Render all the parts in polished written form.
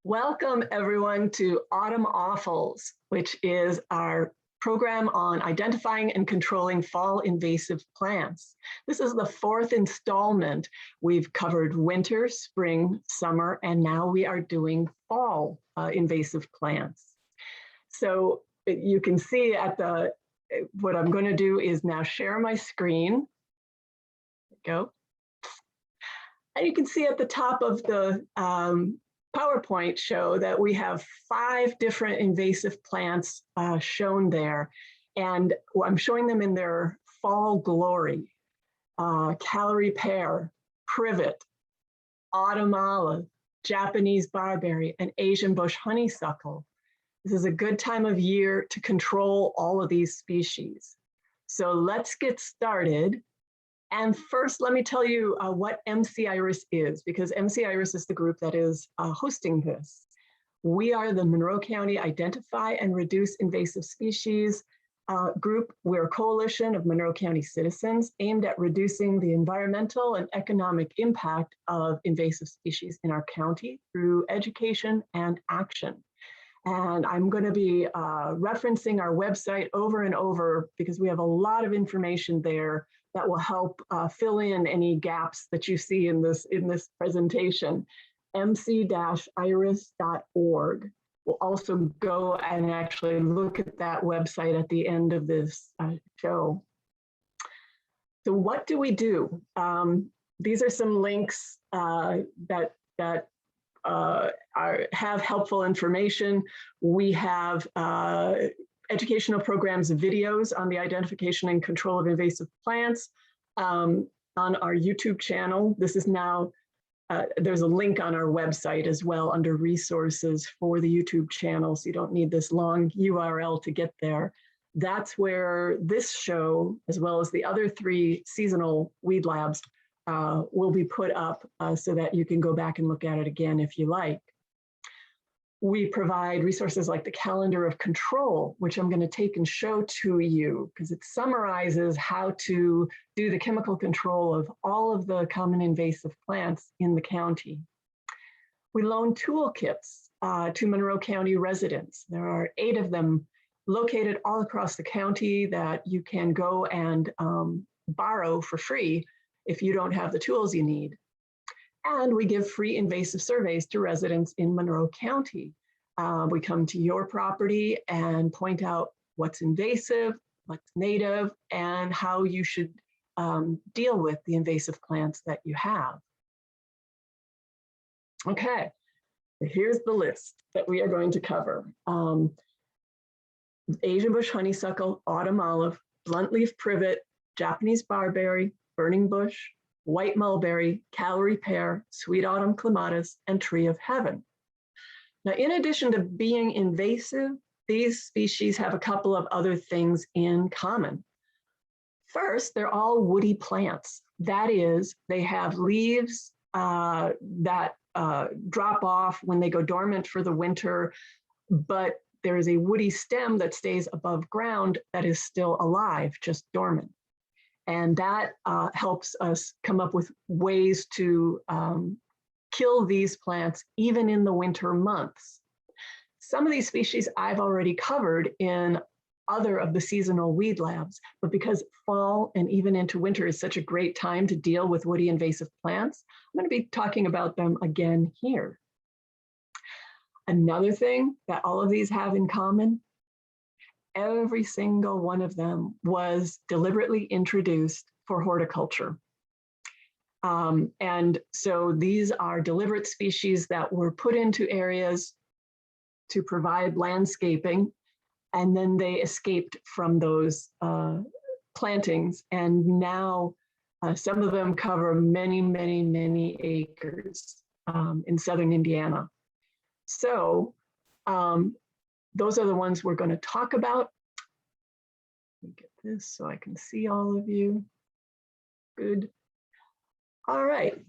Welcome everyone to Autumn Offals, which is our program on identifying and controlling fall invasive plants. This is the fourth installment. We've covered winter, spring, summer, and now we are doing fall invasive plants. So you can see what I'm going to do is now share my screen. There we go. And you can see at the top of the PowerPoint show that we have 5 different invasive plants shown there. And I'm showing them in their fall glory. Calorie Pear, privet, autumn olive, Japanese barberry, and Asian bush honeysuckle. This is a good time of year to control all of these species. So let's get started. And first, let me tell you what MIRIS is, because MIRIS is the group that is hosting this. We are the Monroe County Identify and Reduce Invasive Species group. We're a coalition of Monroe County citizens aimed at reducing the environmental and economic impact of invasive species in our county through education and action. And I'm going to be referencing our website over and over because we have a lot of information there that will help fill in any gaps that you see in this presentation. mc-iris.org. We'll also go and actually look at that website at the end of this show. So what do we do? These are some links that have helpful information. We have educational programs and videos on the identification and control of invasive plants on our YouTube channel. This is now, there's a link on our website as well under resources for the YouTube channel, so you don't need this long URL to get there. That's where this show, as well as the other 3 seasonal weed labs, will be put up so that you can go back and look at it again if you like. We provide resources like the calendar of control, which I'm going to take and show to you because it summarizes how to do the chemical control of all of the common invasive plants in the county. We loan toolkits to Monroe County residents. There are 8 of them located all across the county that you can go and borrow for free if you don't have the tools you need. And we give free invasive surveys to residents in Monroe County. We come to your property and point out what's invasive, what's native, and how you should deal with the invasive plants that you have. Okay, here's the list that we are going to cover. Asian bush honeysuckle, autumn olive, bluntleaf privet, Japanese barberry, burning bush, white mulberry, Calorie Pear, sweet autumn clematis, and tree of heaven. Now, in addition to being invasive, these species have a couple of other things in common. First, they're all woody plants. That is, they have leaves that drop off when they go dormant for the winter, but there is a woody stem that stays above ground that is still alive, just dormant. And that helps us come up with ways to kill these plants even in the winter months. Some of these species I've already covered in other of the seasonal weed labs, but because fall and even into winter is such a great time to deal with woody invasive plants, I'm going to be talking about them again here. Another thing that all of these have in common, every single one of them was deliberately introduced for horticulture. And so these are deliberate species that were put into areas to provide landscaping, and then they escaped from those plantings. And now some of them cover many, many, many acres in southern Indiana. So those are the ones we're going to talk about. Let me get this so I can see all of you. Good. All right.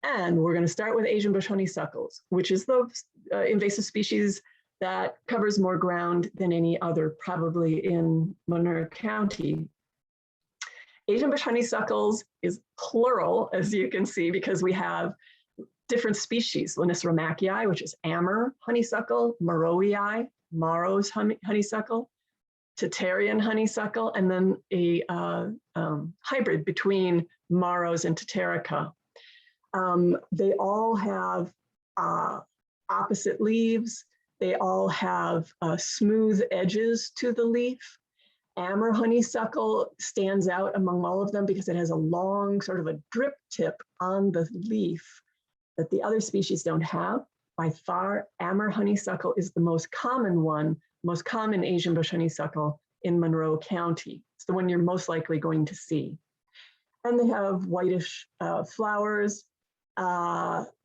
And we're going to start with Asian bush honeysuckles, which is the invasive species that covers more ground than any other, probably in Monroe County. Asian bush honeysuckles is plural, as you can see, because we have different species, Linisromachii, which is Amur honeysuckle, Morowii, Morrow's honeysuckle, Tatarian honeysuckle, and then a hybrid between Morrow's and Tatarica. They all have opposite leaves. They all have smooth edges to the leaf. Amur honeysuckle stands out among all of them because it has a long sort of a drip tip on the leaf that the other species don't have. By far, Amur honeysuckle is the most common one, most common Asian bush honeysuckle in Monroe County. It's the one you're most likely going to see. And they have whitish flowers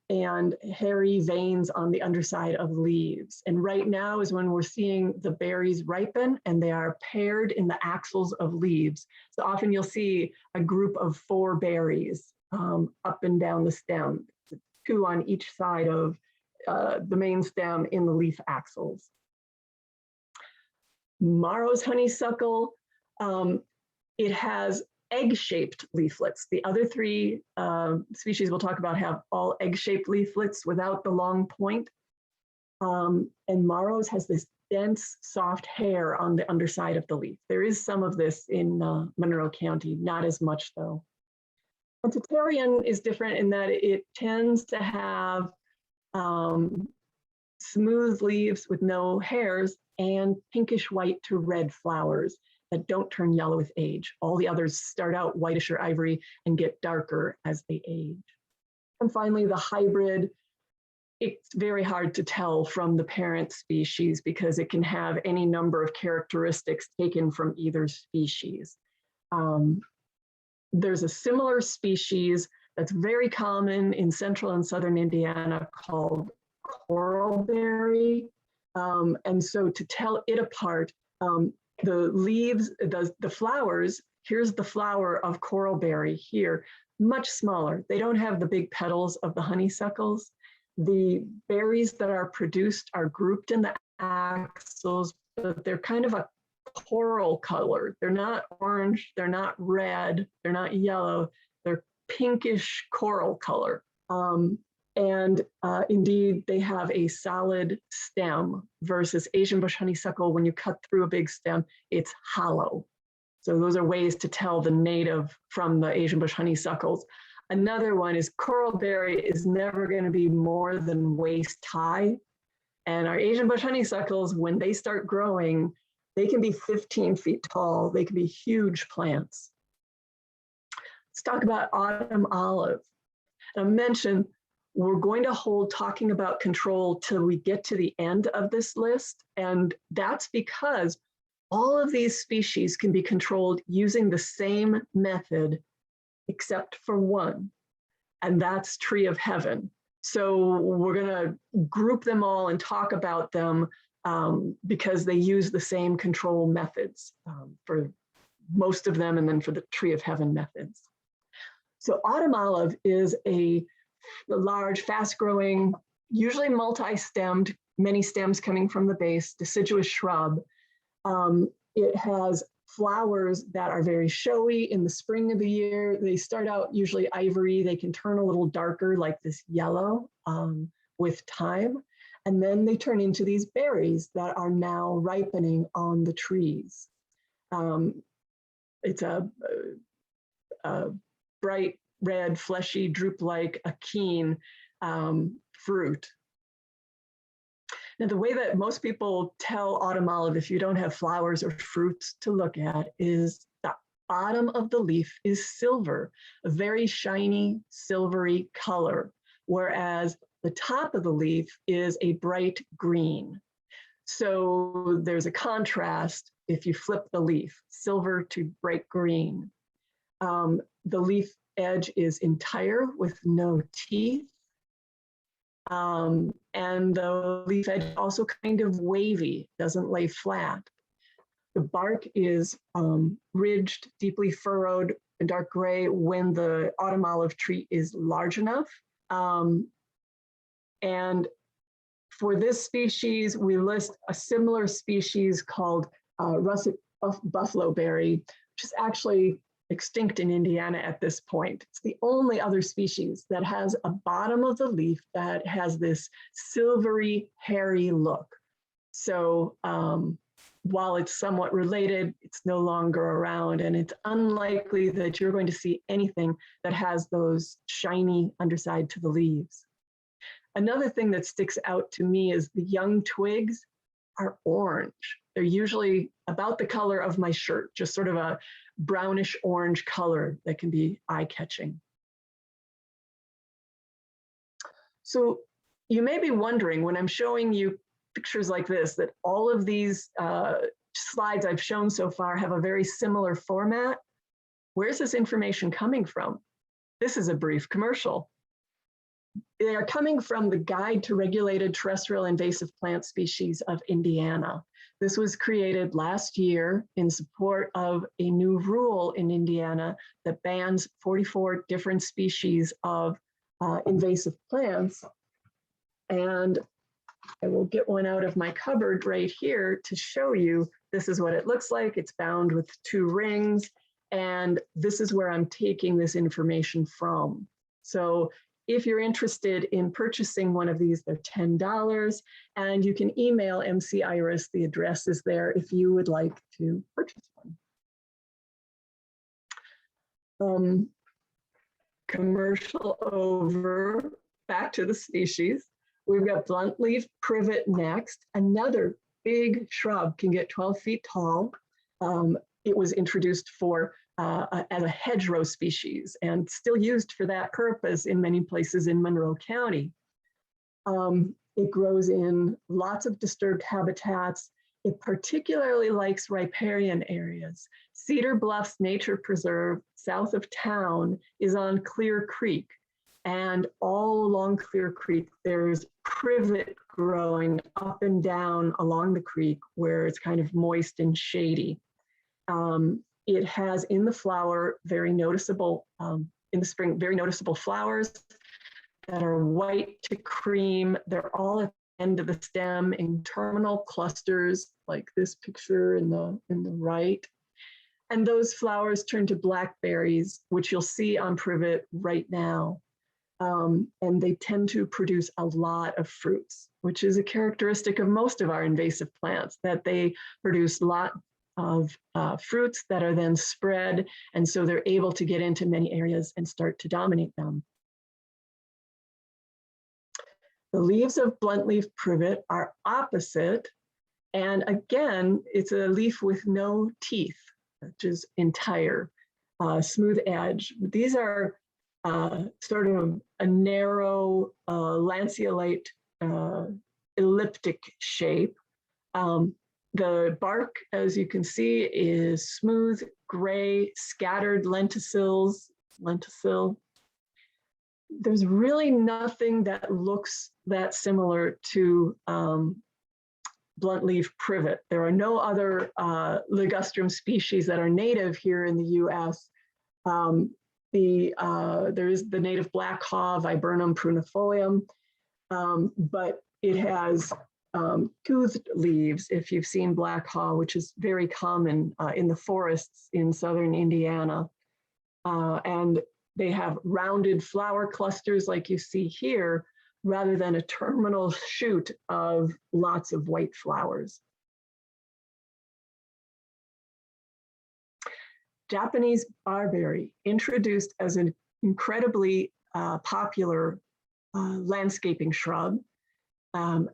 and hairy veins on the underside of leaves. And right now is when we're seeing the berries ripen, and they are paired in the axils of leaves. So often you'll see a group of 4 berries up and down the stem, 2 on each side of the main stem in the leaf axils. Morrow's honeysuckle, it has egg-shaped leaflets. The other 3 species we'll talk about have all egg-shaped leaflets without the long point. And Morrow's has this dense, soft hair on the underside of the leaf. There is some of this in Monroe County, not as much though. And Tatarian is different in that it tends to have smooth leaves with no hairs and pinkish white to red flowers that don't turn yellow with age. All the others start out whitish or ivory and get darker as they age. And finally, the hybrid, it's very hard to tell from the parent species because it can have any number of characteristics taken from either species. There's a similar species that's very common in central and southern Indiana called coralberry. And so to tell it apart, the leaves, the flowers, here's the flower of coralberry here, much smaller. They don't have the big petals of the honeysuckles. The berries that are produced are grouped in the axils, but they're kind of a coral color. They're not orange, they're not red, they're not yellow, they're pinkish coral color. Indeed, they have a solid stem versus Asian bush honeysuckle. When you cut through a big stem, it's hollow. So those are ways to tell the native from the Asian bush honeysuckles. Another one is coralberry is never going to be more than waist high. And our Asian bush honeysuckles, when they start growing, they can be 15 feet tall. They can be huge plants. Let's talk about autumn olive. I mentioned we're going to hold talking about control till we get to the end of this list. And that's because all of these species can be controlled using the same method, except for one, and that's tree of heaven. So we're gonna group them all and talk about them because they use the same control methods for most of them, and then for the tree of heaven methods. So autumn olive is a large, fast-growing, usually multi-stemmed, many stems coming from the base, deciduous shrub. It has flowers that are very showy in the spring of the year. They start out usually ivory. They can turn a little darker like this yellow with time. And then they turn into these berries that are now ripening on the trees. It's a bright red, fleshy, drupe-like, akene fruit. Now, the way that most people tell autumn olive, if you don't have flowers or fruits to look at, is the bottom of the leaf is silver, a very shiny, silvery color, whereas the top of the leaf is a bright green. So there's a contrast if you flip the leaf, silver to bright green. The leaf edge is entire with no teeth. And the leaf edge is also kind of wavy, doesn't lay flat. The bark is ridged, deeply furrowed, and dark gray when the autumn olive tree is large enough. And for this species, we list a similar species called russet buffalo berry, which is actually extinct in Indiana at this point. It's the only other species that has a bottom of the leaf that has this silvery, hairy look. So while it's somewhat related, it's no longer around, and it's unlikely that you're going to see anything that has those shiny underside to the leaves. Another thing that sticks out to me is the young twigs are orange. They're usually about the color of my shirt, just sort of a brownish orange color that can be eye-catching. So you may be wondering, when I'm showing you pictures like this, that all of these slides I've shown so far have a very similar format. Where's this information coming from? This is a brief commercial. They are coming from the Guide to Regulated Terrestrial Invasive Plant Species of Indiana. This was created last year in support of a new rule in Indiana that bans 44 different species of invasive plants. And I will get one out of my cupboard right here to show you. This is what it looks like. It's bound with 2 rings, and this is where I'm taking this information from. So if you're interested in purchasing one of these, they're $10, and you can email MC Iris. The address is there if you would like to purchase one. Commercial over, back to the species. We've got bluntleaf privet next. Another big shrub, can get 12 feet tall. It was introduced for as a hedgerow species and still used for that purpose in many places in Monroe County. It grows in lots of disturbed habitats. It particularly likes riparian areas. Cedar Bluffs Nature Preserve, south of town, is on Clear Creek. And all along Clear Creek, there's privet growing up and down along the creek where it's kind of moist and shady. It has in the flower very noticeable, in the spring, very noticeable flowers that are white to cream. They're all at the end of the stem in terminal clusters, like this picture in the right. And those flowers turn to blackberries, which you'll see on privet right now. And they tend to produce a lot of fruits, which is a characteristic of most of our invasive plants, that they produce a lot of fruits that are then spread, and so they're able to get into many areas and start to dominate them. The leaves of bluntleaf privet are opposite, and again, it's a leaf with no teeth, which is entire, smooth edge. These are sort of a narrow lanceolate elliptic shape. The bark, as you can see, is smooth, gray, scattered lenticel. There's really nothing that looks that similar to bluntleaf privet. There are no other ligustrum species that are native here in the US. There is the native black haw, Viburnum prunifolium, but it has toothed leaves, if you've seen black haw, which is very common in the forests in southern Indiana. And they have rounded flower clusters like you see here, rather than a terminal shoot of lots of white flowers. Japanese barberry, introduced as an incredibly popular landscaping shrub,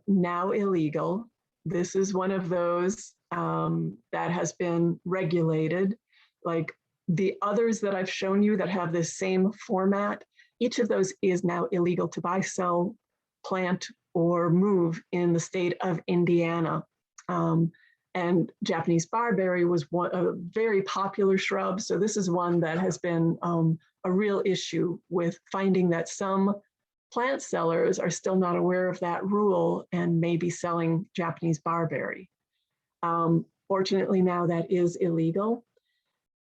now illegal. This is one of those that has been regulated. Like the others that I've shown you that have this same format, each of those is now illegal to buy, sell, plant, or move in the state of Indiana. And Japanese barberry was a very popular shrub. So this is one that has been a real issue with finding that some plant sellers are still not aware of that rule and may be selling Japanese barberry. Fortunately, now that is illegal.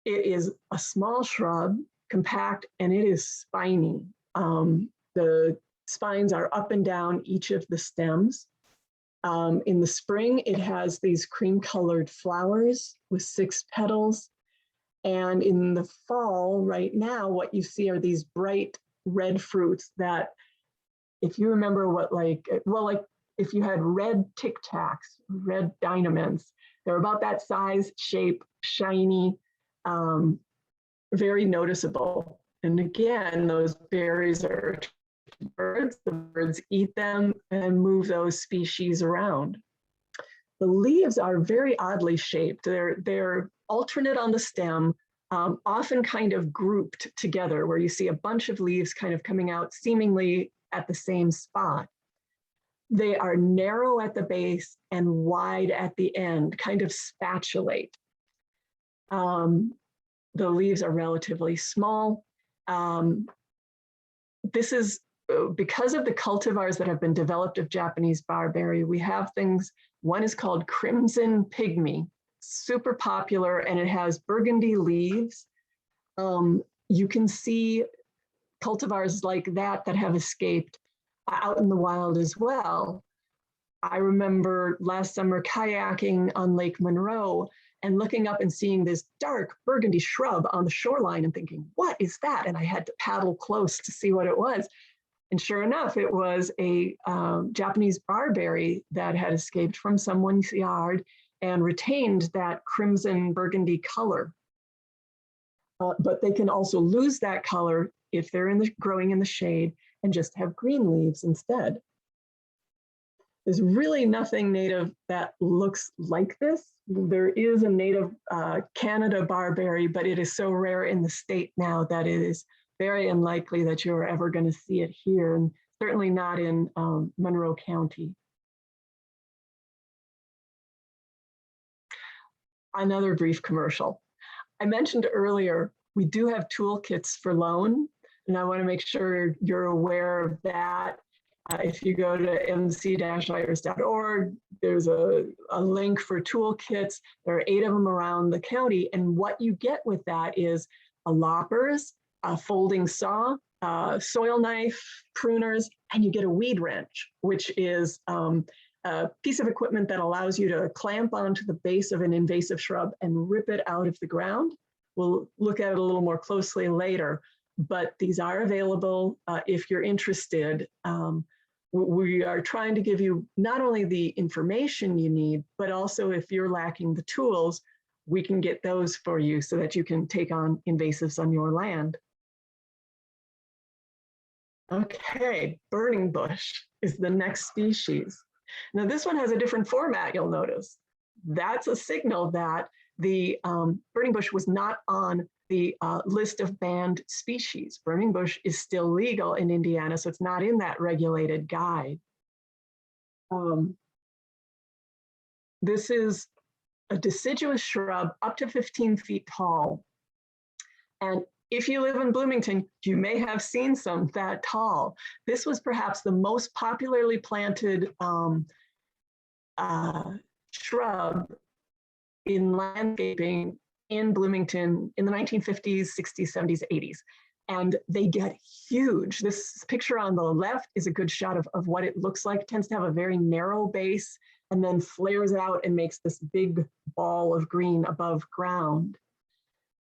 It is a small shrub, compact, and it is spiny. The spines are up and down each of the stems. In the spring, it has these cream-colored flowers with 6 petals. And in the fall, right now, what you see are these bright red fruits that, if you remember what, like, well, like if you had red Tic Tacs, red Dynamins, they're about that size, shape, shiny, very noticeable. And again, those berries are birds. The birds eat them and move those species around. The leaves are very oddly shaped. They're alternate on the stem, often kind of grouped together, where you see a bunch of leaves kind of coming out seemingly at the same spot. They are narrow at the base and wide at the end, kind of spatulate. The leaves are relatively small. This is because of the cultivars that have been developed of Japanese barberry. We have things, one is called Crimson Pygmy, super popular, and it has burgundy leaves. You can see cultivars like that have escaped out in the wild as well. I remember last summer kayaking on Lake Monroe and looking up and seeing this dark burgundy shrub on the shoreline and thinking, what is that? And I had to paddle close to see what it was. And sure enough, it was a Japanese barberry that had escaped from someone's yard and retained that crimson burgundy color. But they can also lose that color if they're growing in the shade and just have green leaves instead. There's really nothing native that looks like this. There is a native Canada barberry, but it is so rare in the state now that it is very unlikely that you're ever going to see it here, and certainly not in Monroe County. Another brief commercial. I mentioned earlier, we do have toolkits for loan, and I want to make sure you're aware of that. If you go to mc-iris.org, there's a link for toolkits. There are 8 of them around the county, and what you get with that is a loppers, a folding saw, soil knife, pruners, and you get a weed wrench, which is a piece of equipment that allows you to clamp onto the base of an invasive shrub and rip it out of the ground. We'll look at it a little more closely later, but these are available if you're interested. We are trying to give you not only the information you need, but also if you're lacking the tools, we can get those for you so that you can take on invasives on your land. Okay, burning bush is the next species. Now this one has a different format, you'll notice. That's a signal that the burning bush was not on the list of banned species. Burning bush is still legal in Indiana, so it's not in that regulated guide. This is a deciduous shrub up to 15 feet tall. And if you live in Bloomington, you may have seen some that tall. This was perhaps the most popularly planted shrub in landscaping in Bloomington in the 1950s, 60s, 70s, 80s. And they get huge. This picture on the left is a good shot of what it looks like. It tends to have a very narrow base and then flares out and makes this big ball of green above ground.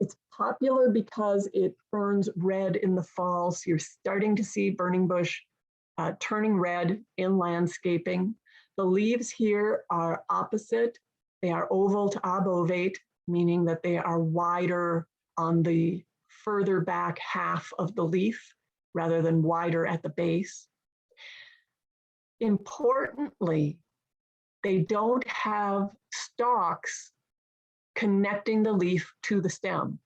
It's popular because it burns red in the fall. So you're starting to see burning bush turning red in landscaping. The leaves here are opposite. They are oval to obovate, meaning that they are wider on the further back half of the leaf rather than wider at the base. Importantly, they don't have stalks connecting the leaf to the stem.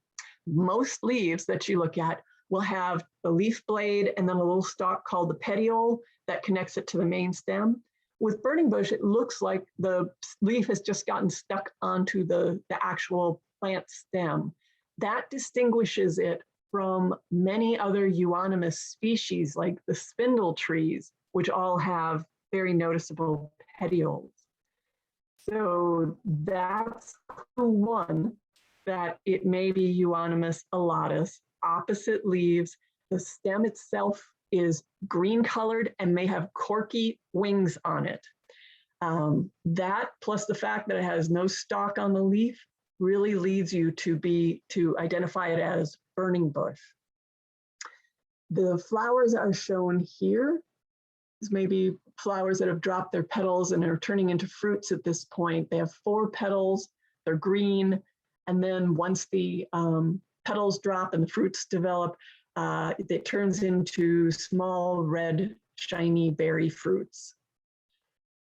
Most leaves that you look at will have the leaf blade and then a little stalk called the petiole that connects it to the main stem. With burning bush, it looks like the leaf has just gotten stuck onto the actual plant stem. That distinguishes it from many other euonymus species like the spindle trees, which all have very noticeable petioles. So that's the one that it may be euonymus alatus, opposite leaves. The stem itself is green colored and may have corky wings on it. That plus the fact that it has no stalk on the leaf really leads you to identify it as burning bush. The flowers are shown here. These may be flowers that have dropped their petals and are turning into fruits at this point. They have 4 petals, they're green, and then once the petals drop and the fruits develop, it turns into small red shiny berry fruits.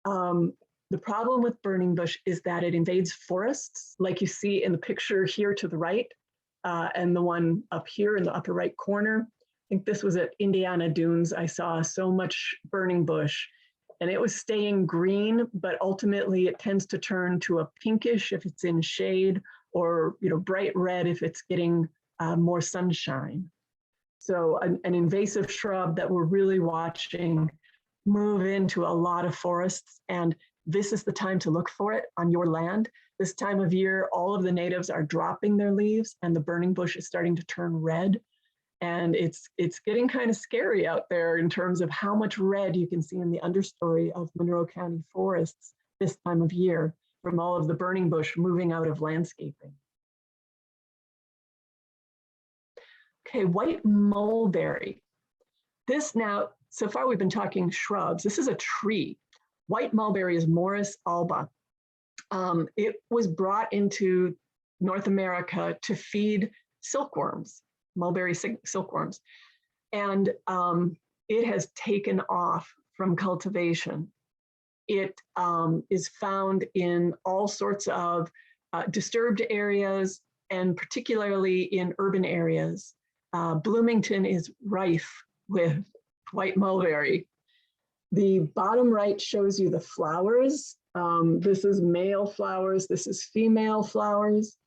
The problem with burning bush is that it invades forests, like you see in the picture here to the right, and the one up here in the upper right corner. I think this was at Indiana Dunes. I saw so much burning bush, and it was staying green, but ultimately it tends to turn to a pinkish if it's in shade, or bright red if it's getting more sunshine. So an invasive shrub that we're really watching move into a lot of forests, and this is the time to look for it on your land. This time of year, all of the natives are dropping their leaves and the burning bush is starting to turn red. And it's getting kind of scary out there in terms of how much red you can see in the understory of Monroe County forests this time of year from all of the burning bush moving out of landscaping. Okay, white mulberry. This now, so far we've been talking shrubs. This is a tree. White mulberry is Morus alba. It was brought into North America to feed silkworms, mulberry silkworms. And it has taken off from cultivation. It is found in all sorts of disturbed areas, and particularly in urban areas. Bloomington is rife with white mulberry. The bottom right shows you the flowers. This is male flowers, this is female flowers.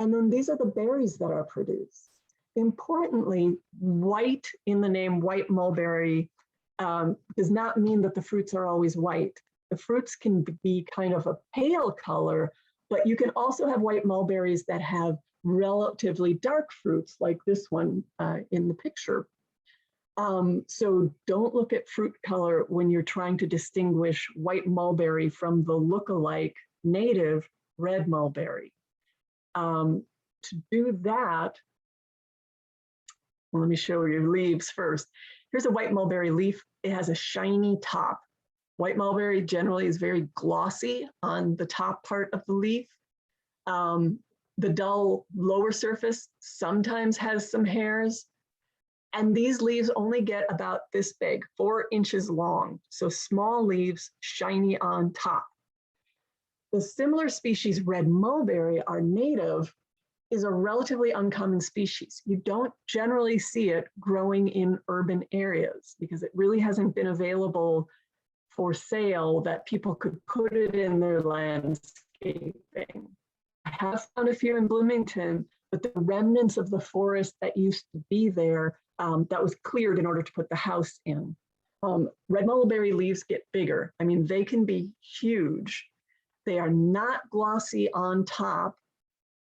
And then these are the berries that are produced. Importantly, white in the name white mulberry does not mean that the fruits are always white. The fruits can be kind of a pale color, but you can also have white mulberries that have relatively dark fruits like this one in the picture. So don't look at fruit color when you're trying to distinguish white mulberry from the look-alike native red mulberry. To do that, well, let me show you leaves first. Here's a white mulberry leaf. It has a shiny top. White mulberry generally is very glossy on the top part of the leaf. The dull lower surface sometimes has some hairs. And these leaves only get about this big, 4 inches long. So small leaves, shiny on top. The similar species red mulberry, our native, is a relatively uncommon species. You don't generally see it growing in urban areas because it really hasn't been available for sale that people could put it in their landscaping. I have found a few in Bloomington, but the remnants of the forest that used to be there that was cleared in order to put the house in. Red mulberry leaves get bigger. I mean, they can be huge. They are not glossy on top,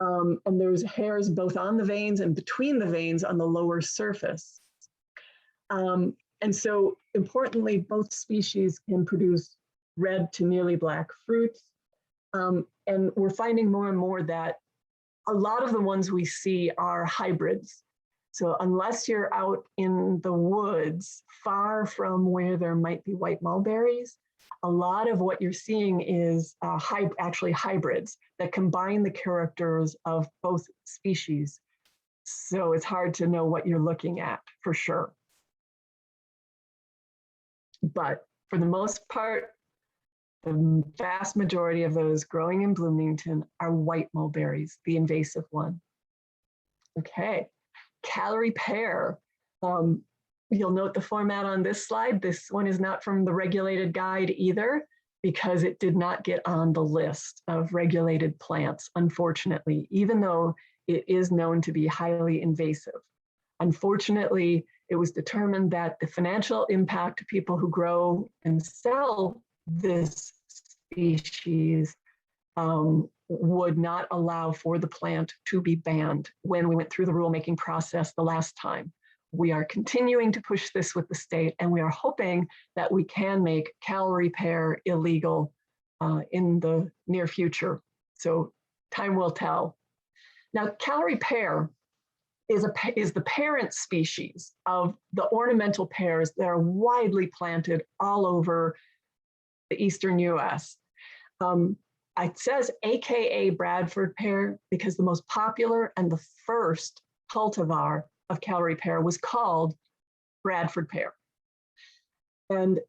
and there's hairs both on the veins and between the veins on the lower surface. And so importantly, both species can produce red to nearly black fruits. And we're finding more and more that a lot of the ones we see are hybrids. So unless you're out in the woods, far from where there might be white mulberries, a lot of what you're seeing is actually hybrids that combine the characters of both species. So it's hard to know what you're looking at for sure. But for the most part, the vast majority of those growing in Bloomington are white mulberries, the invasive one. Okay. Calorie Pear. You'll note the format on this slide. This one is not from the regulated guide either, because it did not get on the list of regulated plants, unfortunately, even though it is known to be highly invasive. Unfortunately, it was determined that the financial impact to people who grow and sell this species would not allow for the plant to be banned when we went through the rulemaking process the last time. We are continuing to push this with the state, and we are hoping that we can make Calorie Pear illegal in the near future. So Time will tell. Now, Calorie Pear is the parent species of the ornamental pears that are widely planted all over the eastern US. It says AKA Bradford pear because the most popular and the first cultivar of Calorie Pear was called Bradford pear. And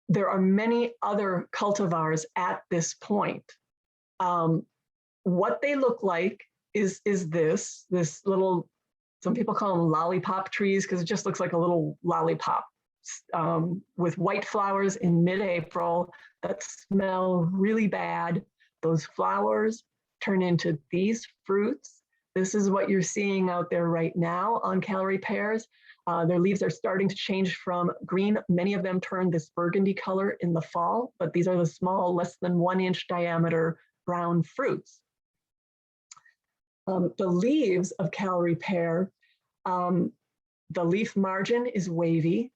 there are many other cultivars at this point. What they look like is this little, some people call them lollipop trees because it just looks like a little lollipop with white flowers in mid-April that smell really bad. Those flowers turn into these fruits. This is what you're seeing out there right now on Calorie pears. Their leaves are starting to change from green. Many of them turn this burgundy color in the fall, but these are the small, less than 1 inch diameter brown fruits. The leaves of Calorie pear, the leaf margin is wavy.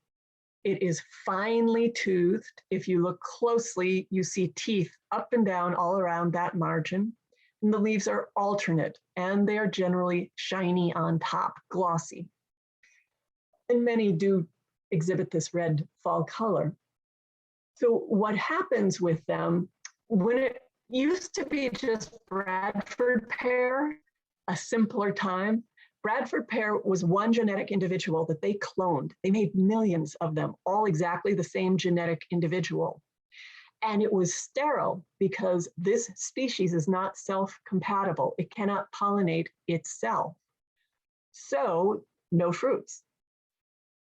It is finely toothed. If you look closely, you see teeth up and down all around that margin. And the leaves are alternate, and they are generally shiny on top, glossy. And many do exhibit this red fall color. So what happens with them, when it used to be just Bradford pear, a simpler time, Bradford pear was one genetic individual that they cloned. They made millions of them, all exactly the same genetic individual. And it was sterile because this species is not self-compatible. It cannot pollinate itself. So no fruits.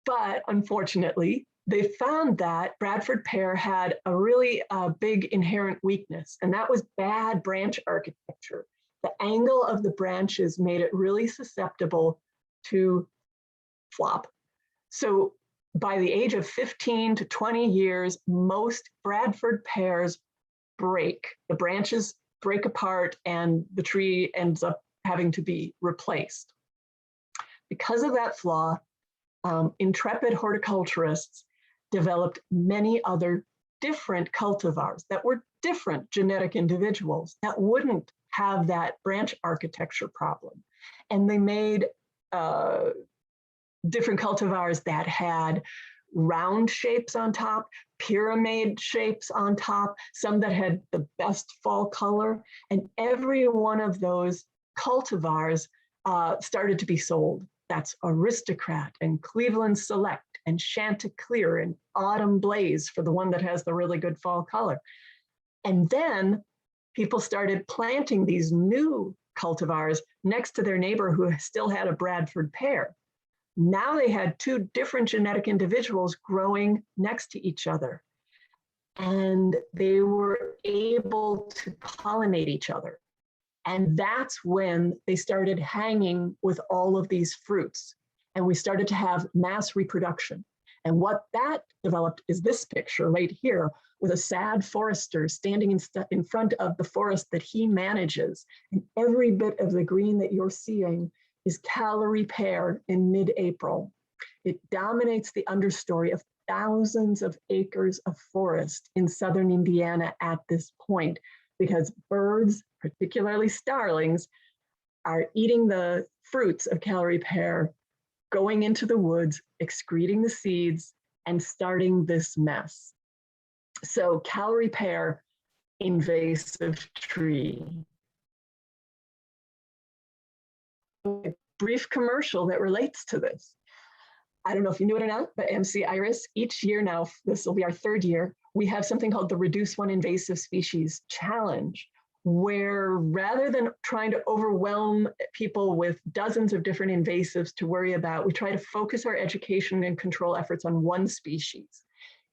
But unfortunately, they found that Bradford pear had a really big inherent weakness, and that was bad branch architecture. The angle of the branches made it really susceptible to flop. So by the age of 15 to 20 years, most Bradford pears break. The branches break apart and the tree ends up having to be replaced. Because of that flaw, intrepid horticulturists developed many other different cultivars that were different genetic individuals that wouldn't have that branch architecture problem. And they made different cultivars that had round shapes on top, pyramid shapes on top, some that had the best fall color. And every one of those cultivars started to be sold. That's Aristocrat and Cleveland Select and Chanticleer and Autumn Blaze for the one that has the really good fall color. And then people started planting these new cultivars next to their neighbor who still had a Bradford pear. Now they had two different genetic individuals growing next to each other. And they were able to pollinate each other. And that's when they started hanging with all of these fruits. And we started to have mass reproduction. And what that developed is this picture right here with a sad forester standing in front of the forest that he manages. And every bit of the green that you're seeing is Calorie Pear in mid-April. It dominates the understory of thousands of acres of forest in southern Indiana at this point, because birds, particularly starlings, are eating the fruits of Calorie Pear, going into the woods, excreting the seeds, and starting this mess. So Calorie Pear, invasive tree. A brief commercial that relates to this. I don't know if you knew it or not, but MC Iris, each year now, this will be our 3rd year, we have something called the Reduce One Invasive Species Challenge, where rather than trying to overwhelm people with dozens of different invasives to worry about, we try to focus our education and control efforts on one species.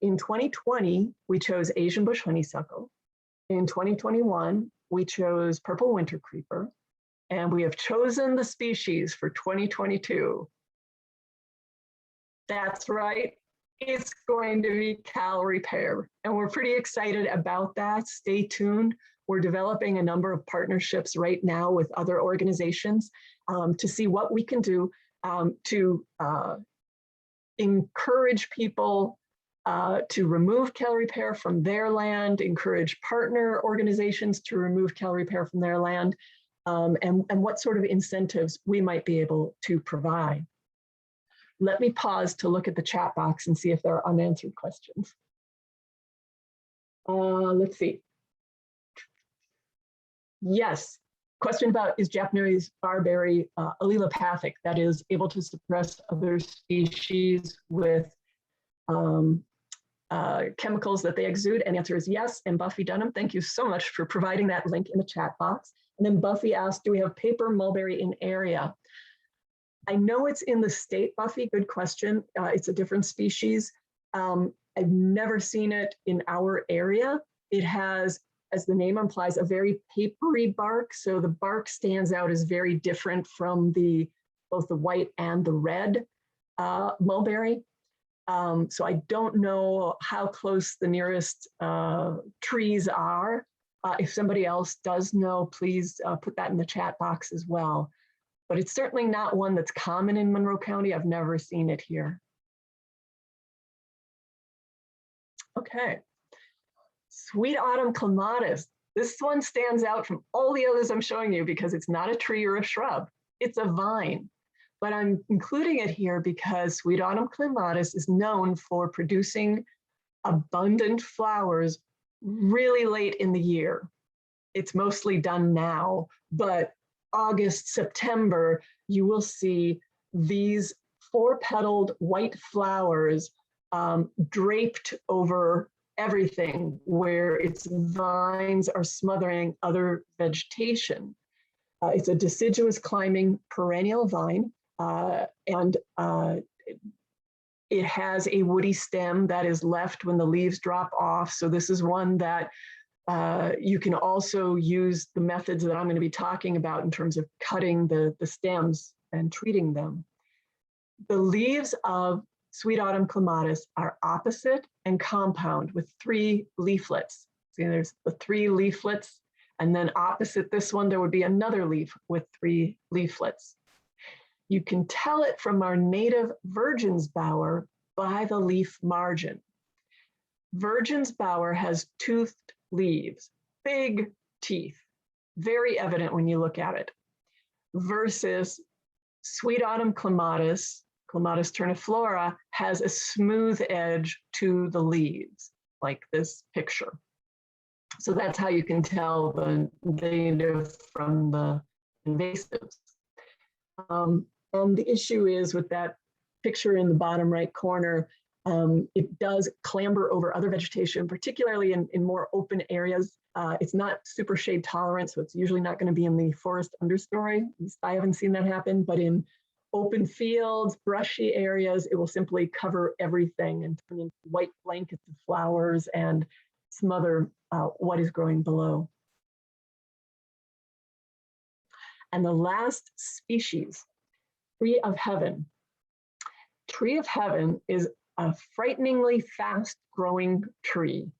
In 2020, we chose Asian bush honeysuckle. In 2021, we chose purple winter creeper. And we have chosen the species for 2022. That's right, it's going to be Calorie Pear. And we're pretty excited about that. Stay tuned. We're developing a number of partnerships right now with other organizations to see what we can do to encourage people to remove Calorie Pear from their land, encourage partner organizations to remove Calorie Pear from their land, and what sort of incentives we might be able to provide. Let me pause to look at the chat box and see if there are unanswered questions. Let's see. Yes, question about, is Japanese barberry allelopathic, that is able to suppress other species with chemicals that they exude? And the answer is yes. And Buffy Dunham, thank you so much for providing that link in the chat box. And then Buffy asked, do we have paper mulberry in area? I know it's in the state, Buffy, good question. It's a different species. I've never seen it in our area. It has, as the name implies, a very papery bark. So the bark stands out as very different from both the white and the red mulberry. So I don't know how close the nearest trees are. If somebody else does know, please put that in the chat box as well. But it's certainly not one that's common in Monroe County. I've never seen it here. Okay. Sweet autumn clematis. This one stands out from all the others I'm showing you because it's not a tree or a shrub. It's a vine. But I'm including it here because sweet autumn clematis is known for producing abundant flowers really late in the year. It's mostly done now, but August, September, you will see these four-petaled white flowers draped over everything where its vines are smothering other vegetation. It's a deciduous climbing perennial vine, and it has a woody stem that is left when the leaves drop off. So this is one that you can also use the methods that I'm going to be talking about in terms of cutting the stems and treating them. The leaves of sweet autumn clematis are opposite and compound with 3 leaflets. See, there's the 3 leaflets, and then opposite this one, there would be another leaf with 3 leaflets. You can tell it from our native Virgin's bower by the leaf margin. Virgin's bower has toothed leaves, big teeth, very evident when you look at it, versus sweet autumn clematis, Clematis terniflora, has a smooth edge to the leaves, like this picture. So that's how you can tell the native from the invasives. And the issue is with that picture in the bottom right corner, it does clamber over other vegetation, particularly in more open areas. It's not super shade tolerant, so it's usually not going to be in the forest understory. At least I haven't seen that happen, but in open fields, brushy areas, it will simply cover everything and turn into white blankets of flowers and smother what is growing below. And the last species, Tree of Heaven. Tree of Heaven is a frighteningly fast growing tree,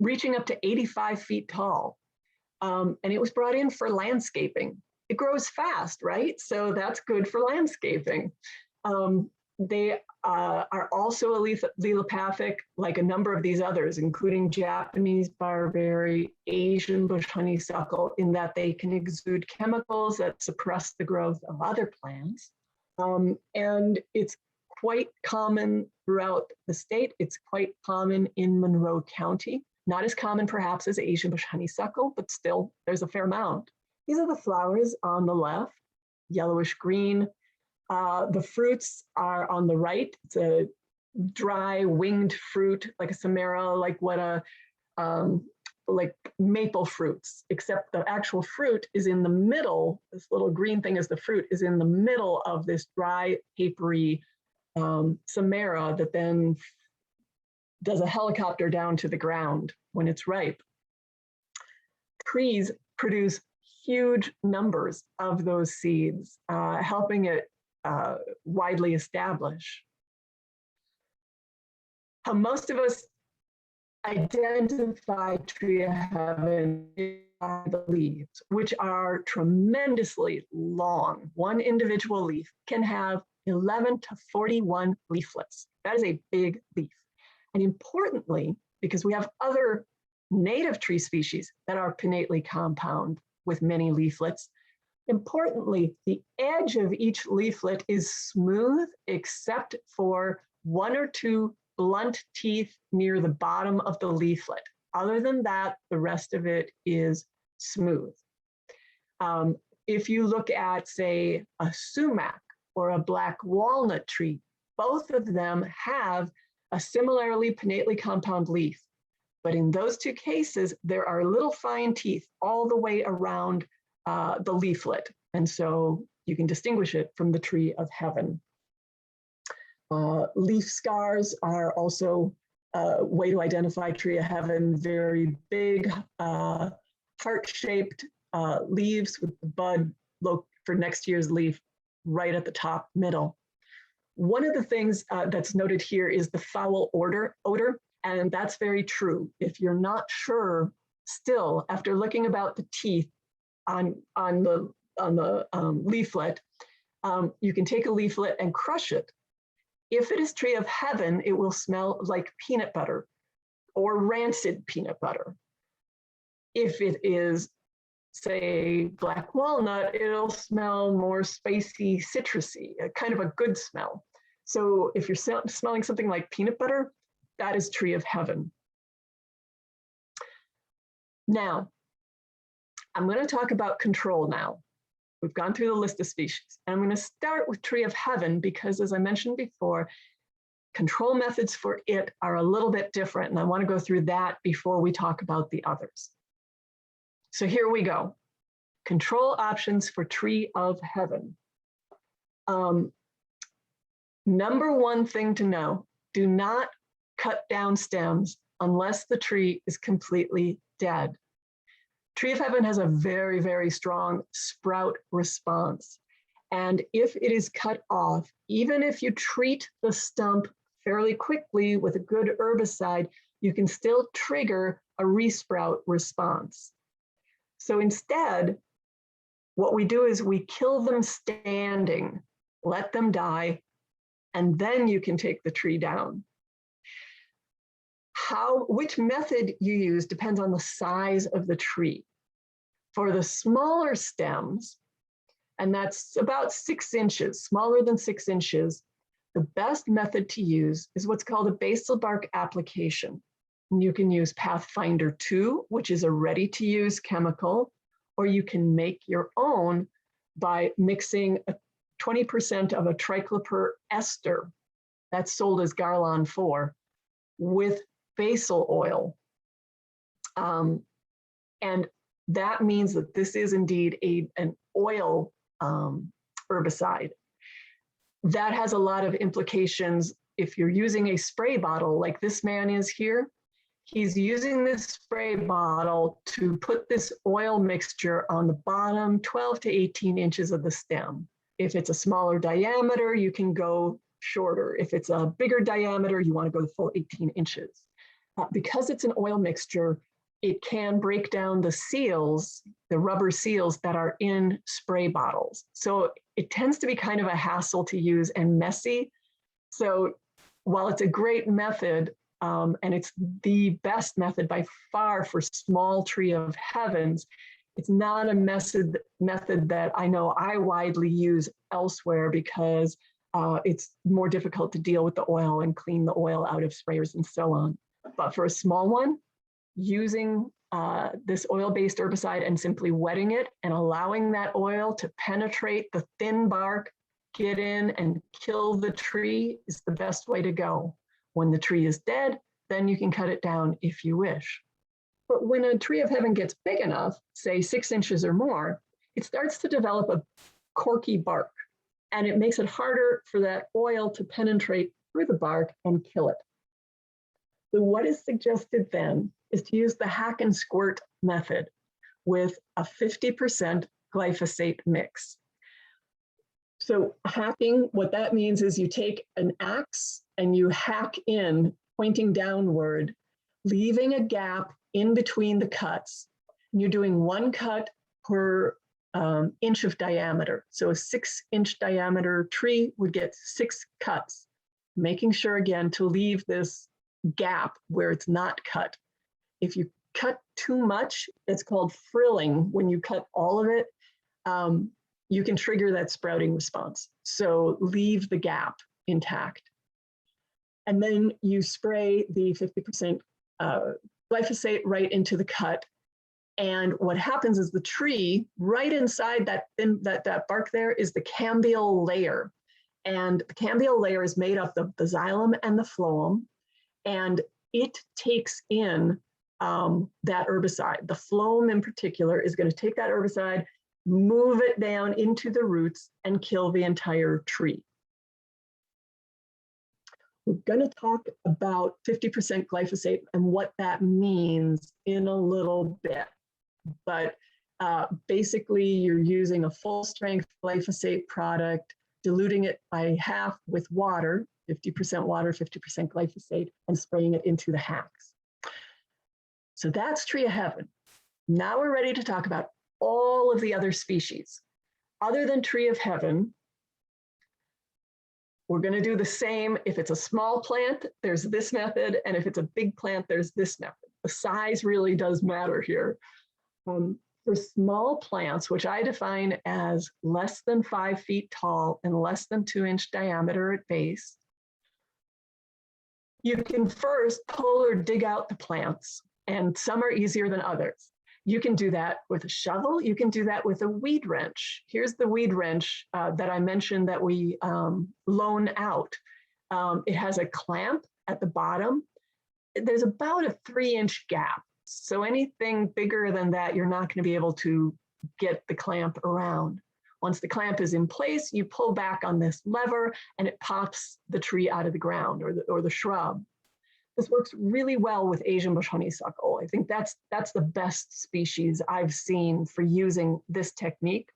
reaching up to 85 feet tall. And it was brought in for landscaping. It grows fast, right? So that's good for landscaping. They are also allelopathic, like a number of these others, including Japanese barberry, Asian bush honeysuckle, in that they can exude chemicals that suppress the growth of other plants. And it's quite common throughout the state. It's quite common in Monroe County. Not as common perhaps as Asian bush honeysuckle, but still there's a fair amount. These are the flowers on the left, yellowish green. The fruits are on the right. It's a dry winged fruit, like a samara, like what like maple fruits, except the actual fruit is in the middle. This little green thing is the fruit, is in the middle of this dry, papery samara that then does a helicopter down to the ground when it's ripe. Trees produce huge numbers of those seeds, helping it widely establish. How most of us identify Tree of Heaven by the leaves, which are tremendously long. One individual leaf can have 11 to 41 leaflets. That is a big leaf. And importantly, because we have other native tree species that are pinnately compound with many leaflets, importantly, the edge of each leaflet is smooth except for one or two blunt teeth near the bottom of the leaflet. Other than that, the rest of it is smooth. If you look at, say, a sumac or a black walnut tree, both of them have a similarly pinnately compound leaf. But in those two cases, there are little fine teeth all the way around the leaflet. And so you can distinguish it from the tree of heaven. Leaf scars are also a way to identify tree of heaven. Very big, heart-shaped leaves with the bud for next year's leaf right at the top middle. One of the things that's noted here is the foul odor, and that's very true. If you're not sure still, after looking about the teeth on the leaflet, you can take a leaflet and crush it. If it is tree of heaven, it will smell like peanut butter or rancid peanut butter. If it is, say, black walnut, it'll smell more spicy, citrusy, kind of a good smell. So if you're smelling something like peanut butter, that is tree of heaven. Now, I'm going to talk about control now. We've gone through the list of species, and I'm going to start with tree of heaven because, as I mentioned before, control methods for it are a little bit different, and I want to go through that before we talk about the others. So here we go. Control options for tree of heaven. Number one thing to know, do not cut down stems unless the tree is completely dead. Tree of heaven has a very, very strong sprout response. And if it is cut off, even if you treat the stump fairly quickly with a good herbicide, you can still trigger a resprout response. So instead, what we do is we kill them standing, let them die, and then you can take the tree down. Which method you use depends on the size of the tree. For the smaller stems, and that's about 6 inches, smaller than 6 inches, the best method to use is what's called a basal bark application. And you can use Pathfinder 2, which is a ready-to-use chemical, or you can make your own by mixing 20% of a tricloper ester, that's sold as Garlon 4, with basil oil. And that means that this is indeed an oil herbicide. That has a lot of implications if you're using a spray bottle like this man is here. He's using this spray bottle to put this oil mixture on the bottom 12 to 18 inches of the stem. If it's a smaller diameter, you can go shorter. If it's a bigger diameter, you want to go the full 18 inches. Because it's an oil mixture, it can break down the seals, the rubber seals that are in spray bottles. So it tends to be kind of a hassle to use and messy. So while it's a great method, and it's the best method by far for small tree of heavens, it's not a method that I know I widely use elsewhere because it's more difficult to deal with the oil and clean the oil out of sprayers and so on. But for a small one, using this oil-based herbicide and simply wetting it and allowing that oil to penetrate the thin bark, get in and kill the tree is the best way to go. When the tree is dead, then you can cut it down if you wish. But when a tree of heaven gets big enough, say 6 inches or more, it starts to develop a corky bark, and it makes it harder for that oil to penetrate through the bark and kill it. So what is suggested then is to use the hack and squirt method with a 50% glyphosate mix. So hacking, what that means is you take an axe and you hack in, pointing downward, leaving a gap in between the cuts. And you're doing 1 cut per inch of diameter. So a 6-inch diameter tree would get 6 cuts, making sure again to leave this gap where it's not cut. If you cut too much, it's called frilling. When you cut all of it, you can trigger that sprouting response. So leave the gap intact. And then you spray the 50% glyphosate right into the cut. And what happens is the tree, right inside that bark there, is the cambial layer. And the cambial layer is made up of the xylem and the phloem, and it takes in that herbicide. The phloem in particular is going to take that herbicide, move it down into the roots, and kill the entire tree. We're going to talk about 50% glyphosate and what that means in a little bit. But basically, you're using a full-strength glyphosate product, diluting it by half with water, 50% water, 50% glyphosate, and spraying it into the hacks. So that's tree of heaven. Now we're ready to talk about all of the other species. Other than tree of heaven, we're going to do the same. If it's a small plant, there's this method, and if it's a big plant, there's this method. The size really does matter here. For small plants, which I define as less than 5 feet tall and less than 2-inch diameter at base, you can first pull or dig out the plants, and some are easier than others. You can do that with a shovel. You can do that with a weed wrench. Here's the weed wrench that I mentioned that we loan out. It has a clamp at the bottom. There's about a 3-inch gap. So anything bigger than that, you're not going to be able to get the clamp around. Once the clamp is in place, you pull back on this lever and it pops the tree out of the ground, or the shrub. This works really well with Asian bush honeysuckle. I think that's the best species I've seen for using this technique.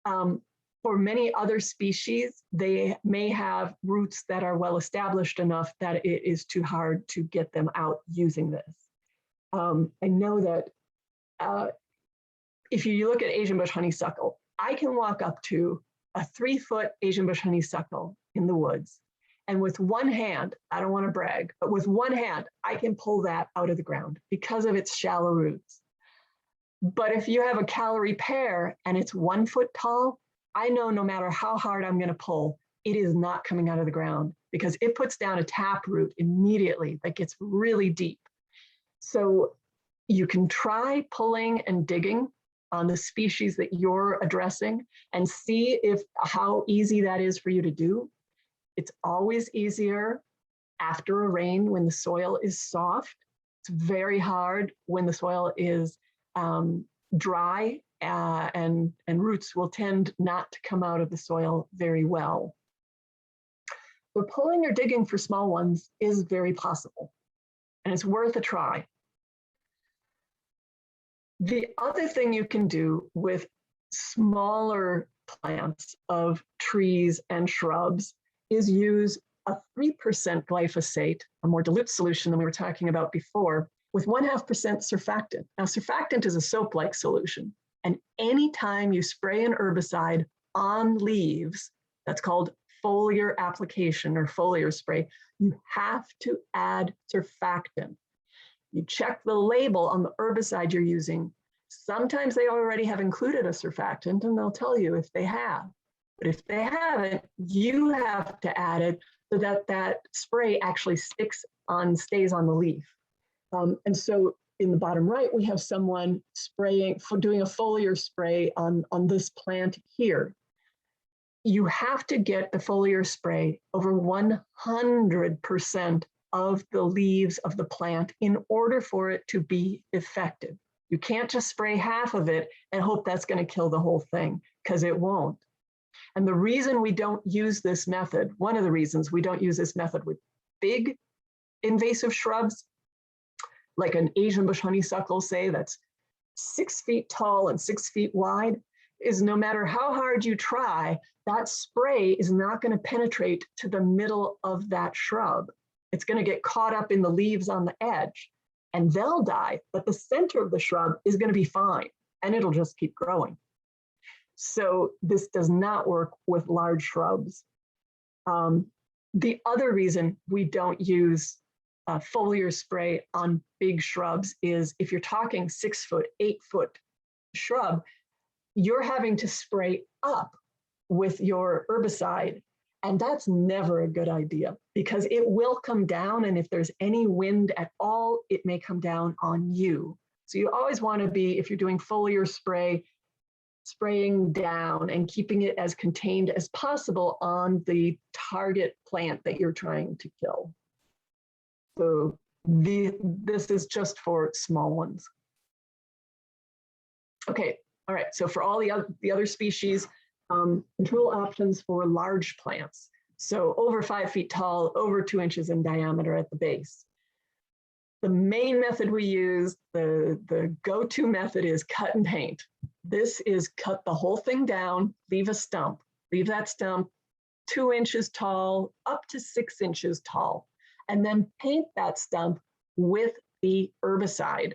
For many other species, they may have roots that are well established enough that it is too hard to get them out using this. I know that if you look at Asian bush honeysuckle, I can walk up to a 3-foot Asian bush honeysuckle in the woods, and with one hand, I don't want to brag, but with one hand, I can pull that out of the ground because of its shallow roots. But if you have a Calorie Pear and it's 1 foot tall, I know no matter how hard I'm going to pull, it is not coming out of the ground because it puts down a taproot immediately that gets really deep. So you can try pulling and digging on the species that you're addressing and see how easy that is for you to do. It's always easier after a rain when the soil is soft. It's very hard when the soil is dry and roots will tend not to come out of the soil very well. But pulling or digging for small ones is very possible, and it's worth a try. The other thing you can do with smaller plants of trees and shrubs is use a 3% glyphosate, a more dilute solution than we were talking about before, with 0.5% surfactant. Now, surfactant is a soap-like solution, and anytime you spray an herbicide on leaves, that's called foliar application or foliar spray, you have to add surfactant. You check the label on the herbicide you're using. Sometimes they already have included a surfactant, and they'll tell you if they have. But if they haven't, you have to add it so that that spray actually stays on the leaf. And so in the bottom right, we have someone doing a foliar spray on this plant here. You have to get the foliar spray over 100% of the leaves of the plant in order for it to be effective. You can't just spray half of it and hope that's going to kill the whole thing, because it won't. And the reason we don't use this method, one of the reasons we don't use this method with big invasive shrubs, like an Asian bush honeysuckle, say, that's 6 feet tall and 6 feet wide, is no matter how hard you try, that spray is not going to penetrate to the middle of that shrub. It's going to get caught up in the leaves on the edge, and they'll die, but the center of the shrub is going to be fine, and it'll just keep growing. So this does not work with large shrubs. The other reason we don't use foliar spray on big shrubs is if you're talking 6 foot, 8 foot shrub, you're having to spray up with your herbicide. And that's never a good idea because it will come down. And if there's any wind at all, it may come down on you. So you always want to be, if you're doing foliar spray, spraying down and keeping it as contained as possible on the target plant that you're trying to kill. So this is just for small ones. Okay, all right, so for all the other species, control options for large plants. So over 5 feet tall, over 2 inches in diameter at the base. The main method we use, the go-to method is cut and paint. This is cut the whole thing down, leave a stump. Leave that stump 2 inches tall, up to 6 inches tall, and then paint that stump with the herbicide.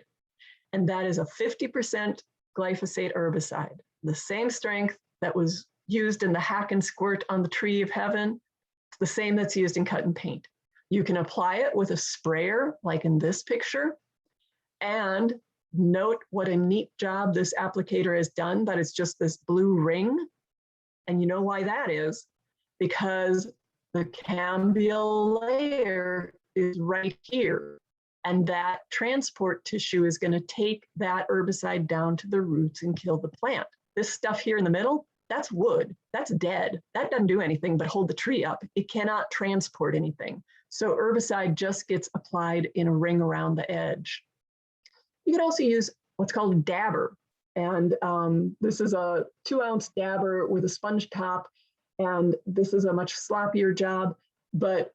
And that is a 50% glyphosate herbicide, the same strength that was used in the hack and squirt on the tree of heaven. It's the same that's used in cut and paint. You can apply it with a sprayer, like in this picture, and note what a neat job this applicator has done, that it's just this blue ring. And you know why that is? Because the cambial layer is right here. And that transport tissue is going to take that herbicide down to the roots and kill the plant. This stuff here in the middle, that's wood, that's dead. That doesn't do anything but hold the tree up. It cannot transport anything. So herbicide just gets applied in a ring around the edge. You could also use what's called a dabber. And this is a 2-ounce dabber with a sponge top. And this is a much sloppier job, but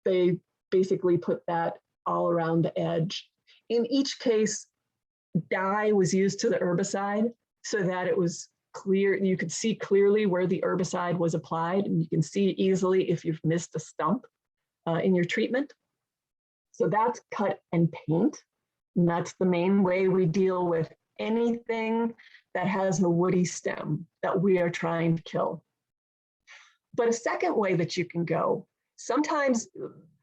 they basically put that all around the edge. In each case, dye was used to the herbicide so that it was clear. You could see clearly where the herbicide was applied, and you can see easily if you've missed a stump in your treatment. So that's cut and paint. And that's the main way we deal with anything that has a woody stem that we are trying to kill. But a second way that you can go, sometimes,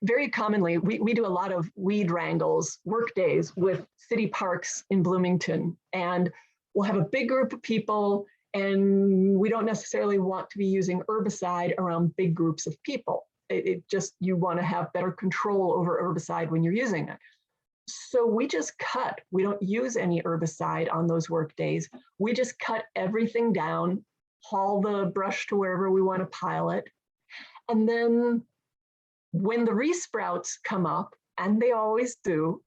very commonly, we do a lot of weed wrangles, work days with city parks in Bloomington, and we'll have a big group of people, and we don't necessarily want to be using herbicide around big groups of people. It just, you want to have better control over herbicide when you're using it. So we just cut. We don't use any herbicide on those work days. We just cut everything down, haul the brush to wherever we want to pile it. And then when the resprouts come up, and they always do,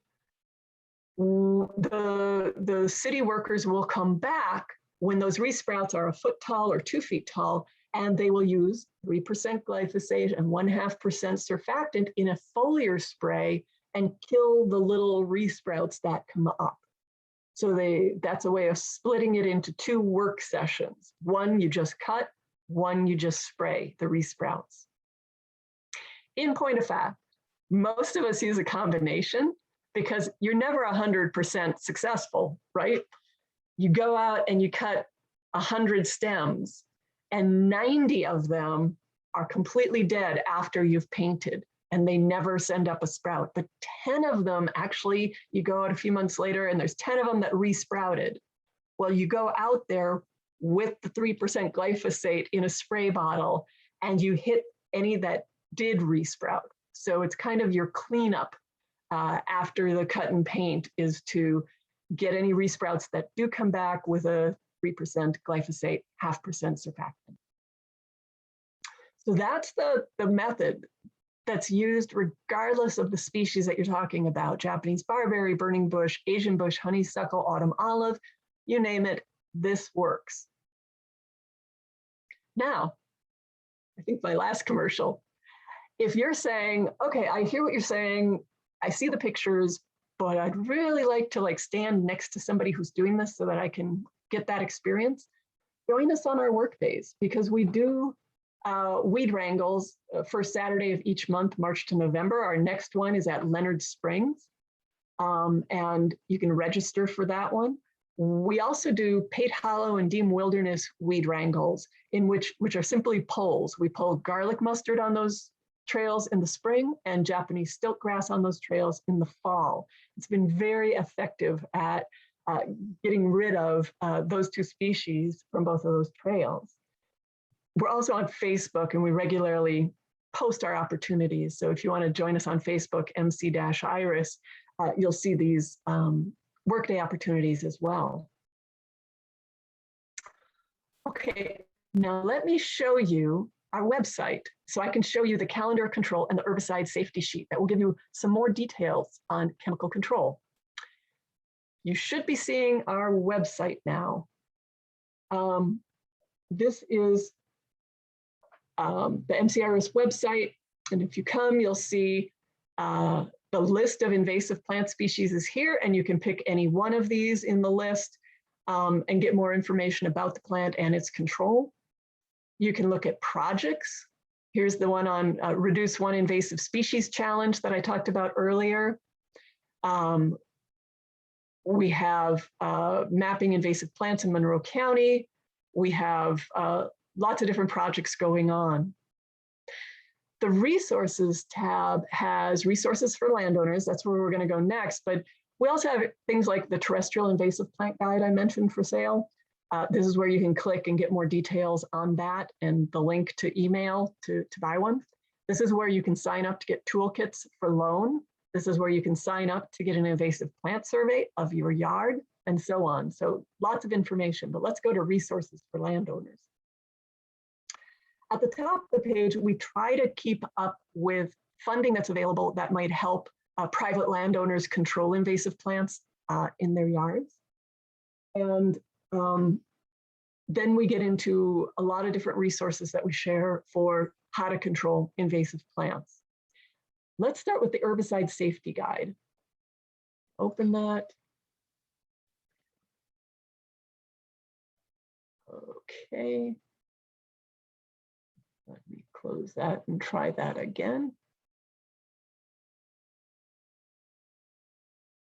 the city workers will come back when those resprouts are 1 foot tall or 2 feet tall, and they will use 3% glyphosate and 0.5% surfactant in a foliar spray and kill the little resprouts that come up. So that's a way of splitting it into 2 work sessions. One you just cut, one you just spray the resprouts. In point of fact, most of us use a combination because you're never 100% successful, right? You go out and you cut 100 stems, and 90 of them are completely dead after you've painted, and they never send up a sprout. But 10 of them, actually, you go out a few months later and there's 10 of them that resprouted. Well, you go out there with the 3% glyphosate in a spray bottle and you hit any that did resprout. So it's kind of your cleanup after the cut and paint is to get any resprouts that do come back with a 3% glyphosate, 0.5% surfactant. So that's the method that's used regardless of the species that you're talking about. Japanese barberry, burning bush, Asian bush, honeysuckle, autumn olive, you name it, this works. Now, I think my last commercial, if you're saying, okay, I hear what you're saying, I see the pictures, but I'd really like to stand next to somebody who's doing this so that I can get that experience, join us on our work days, because we do weed wrangles first Saturday of each month, March to November. Our next one is at Leonard Springs, and you can register for that one. We also do Pate Hollow and Deem Wilderness weed wrangles, which are simply polls. We pull garlic mustard on those trails in the spring and Japanese stilt grass on those trails in the fall. It's been very effective at getting rid of those two species from both of those trails. We're also on Facebook, and we regularly post our opportunities. So if you want to join us on Facebook, MC-IRIS, you'll see these workday opportunities as well. Okay, now let me show you our website so I can show you the calendar of control and the herbicide safety sheet that will give you some more details on chemical control. You should be seeing our website now. This is the MC-IRIS website, and if you come, you'll see the list of invasive plant species is here, and you can pick any one of these in the list and get more information about the plant and its control. You can look at projects. Here's the one on Reduce One Invasive Species Challenge that I talked about earlier. We have mapping invasive plants in Monroe County. We have lots of different projects going on. The resources tab has resources for landowners. That's where we're going to go next. But we also have things like the terrestrial invasive plant guide I mentioned for sale. This is where you can click and get more details on that and the link to email to buy one. This is where you can sign up to get toolkits for loan. This is where you can sign up to get an invasive plant survey of your yard and so on. So lots of information, but let's go to resources for landowners. At the top of the page, we try to keep up with funding that's available that might help private landowners control invasive plants in their yards. And then we get into a lot of different resources that we share for how to control invasive plants. Let's start with the Herbicide Safety Guide. Open that. Okay. Let me close that and try that again.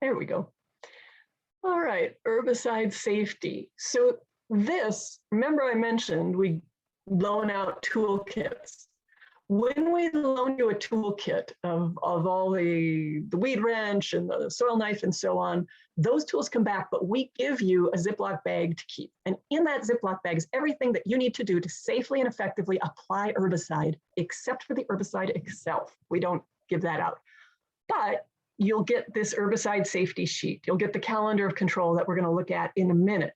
There we go. All right, herbicide safety. So this, remember I mentioned we loan out toolkits. When we loan you a toolkit of all the weed wrench and the soil knife and so on, those tools come back, but we give you a Ziploc bag to keep. And in that Ziploc bag is everything that you need to do to safely and effectively apply herbicide, except for the herbicide itself. We don't give that out. But you'll get this herbicide safety sheet. You'll get the calendar of control that we're going to look at in a minute.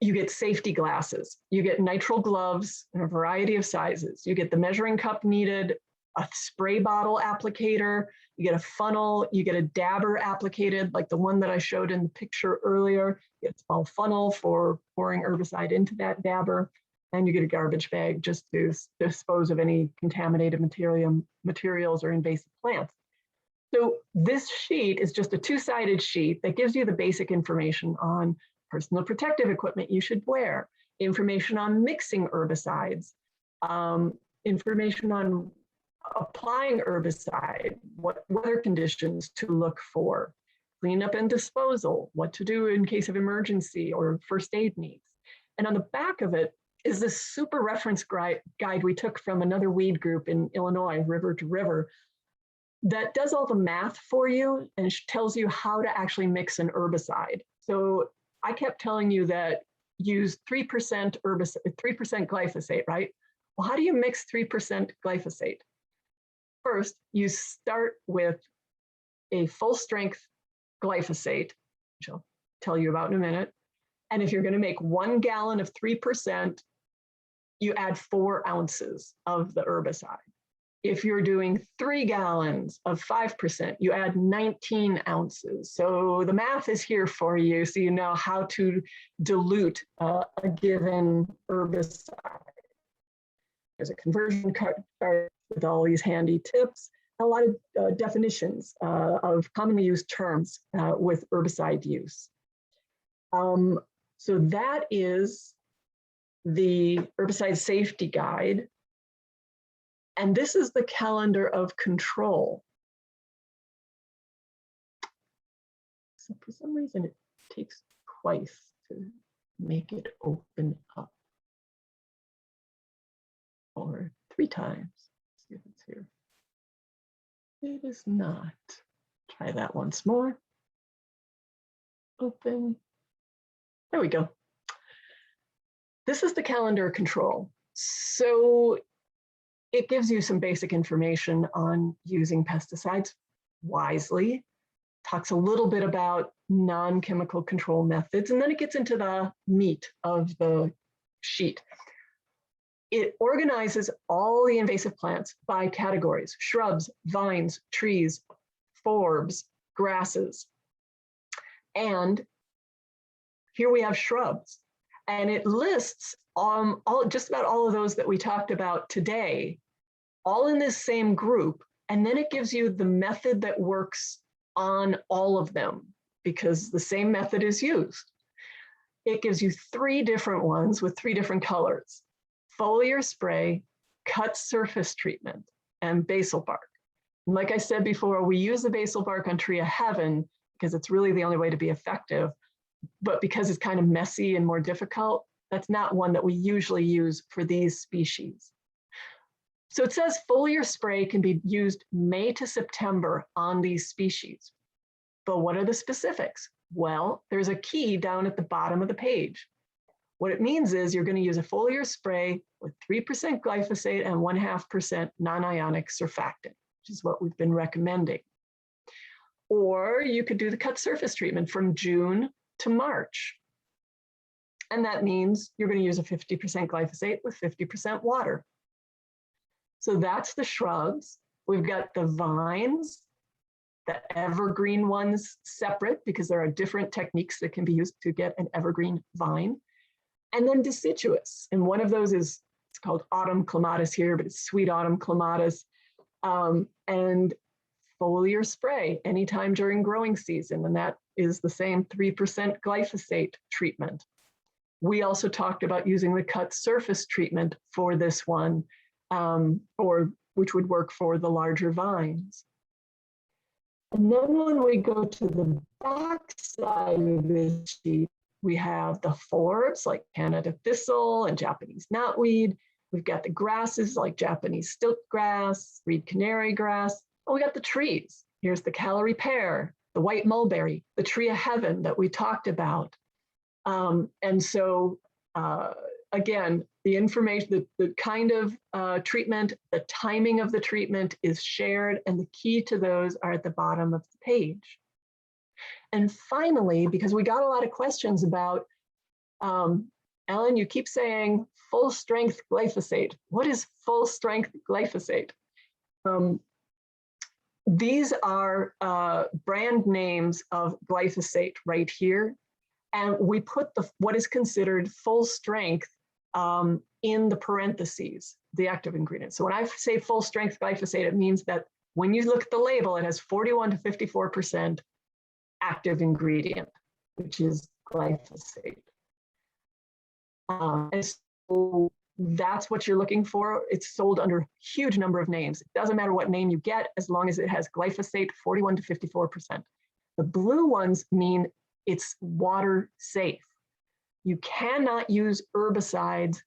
You get safety glasses, you get nitrile gloves in a variety of sizes, you get the measuring cup needed, a spray bottle applicator, you get a funnel, you get a dabber applicated, like the one that I showed in the picture earlier. You get a small funnel for pouring herbicide into that dabber, and you get a garbage bag just to dispose of any contaminated materials or invasive plants. So this sheet is just a two-sided sheet that gives you the basic information on personal protective equipment you should wear, information on mixing herbicides, information on applying herbicide, what weather conditions to look for, cleanup and disposal, what to do in case of emergency or first aid needs. And on the back of it is this super reference guide we took from another weed group in Illinois, River to River, that does all the math for you and tells you how to actually mix an herbicide. So I kept telling you that use 3% herbicide, 3% glyphosate, right? Well, how do you mix 3% glyphosate? First, you start with a full strength glyphosate, which I'll tell you about in a minute. And if you're going to make 1 gallon of 3%, you add 4 ounces of the herbicide. If you're doing 3 gallons of 5%, you add 19 ounces. So the math is here for you, so you know how to dilute a given herbicide. There's a conversion card with all these handy tips, a lot of definitions of commonly used terms with herbicide use. So that is the Herbicide Safety Guide. And this is the calendar of control. So for some reason, it takes twice to make it open up, or 3 times. see if it's here. It is not. Try that once more. Open. There we go. This is the calendar control. So it gives you some basic information on using pesticides wisely, talks a little bit about non-chemical control methods, and then it gets into the meat of the sheet. It organizes all the invasive plants by categories: shrubs, vines, trees, forbs, grasses. And here we have shrubs. And it lists just about all of those that we talked about today, all in this same group. And then it gives you the method that works on all of them, because the same method is used. It gives you 3 different ones with 3 different colors: foliar spray, cut surface treatment, and basal bark. And like I said before, we use the basal bark on Tree of Heaven because it's really the only way to be effective. But because it's kind of messy and more difficult, that's not one that we usually use for these species. So it says foliar spray can be used May to September on these species. But what are the specifics? Well, there's a key down at the bottom of the page. What it means is you're going to use a foliar spray with 3% glyphosate and 0.5% non-ionic surfactant, which is what we've been recommending. Or you could do the cut surface treatment from June to March. And that means you're going to use a 50% glyphosate with 50% water. So that's the shrubs. We've got the vines, the evergreen ones separate, because there are different techniques that can be used to get an evergreen vine. And then deciduous. And one of those is, it's called autumn clematis here, but it's sweet autumn clematis. And foliar spray anytime during growing season. And that is the same 3% glyphosate treatment. We also talked about using the cut surface treatment for this one, which would work for the larger vines. And then when we go to the back side of this sheet, we have the forbs like Canada thistle and Japanese knotweed. We've got the grasses like Japanese stilt grass, reed canary grass. And we got the trees. Here's the Calorie Pear, the white mulberry, the Tree of Heaven that we talked about. And so again, the information, the kind of treatment, the timing of the treatment is shared, and the key to those are at the bottom of the page. And finally, because we got a lot of questions about, Ellen, you keep saying full strength glyphosate. What is full strength glyphosate? These are brand names of glyphosate right here. And we put what is considered full strength in the parentheses, the active ingredient. So when I say full strength glyphosate, it means that when you look at the label, it has 41 to 54% active ingredient, which is glyphosate. And so that's what you're looking for. It's sold under a huge number of names. It doesn't matter what name you get, as long as it has glyphosate, 41 to 54%. The blue ones mean it's water safe. You cannot use herbicides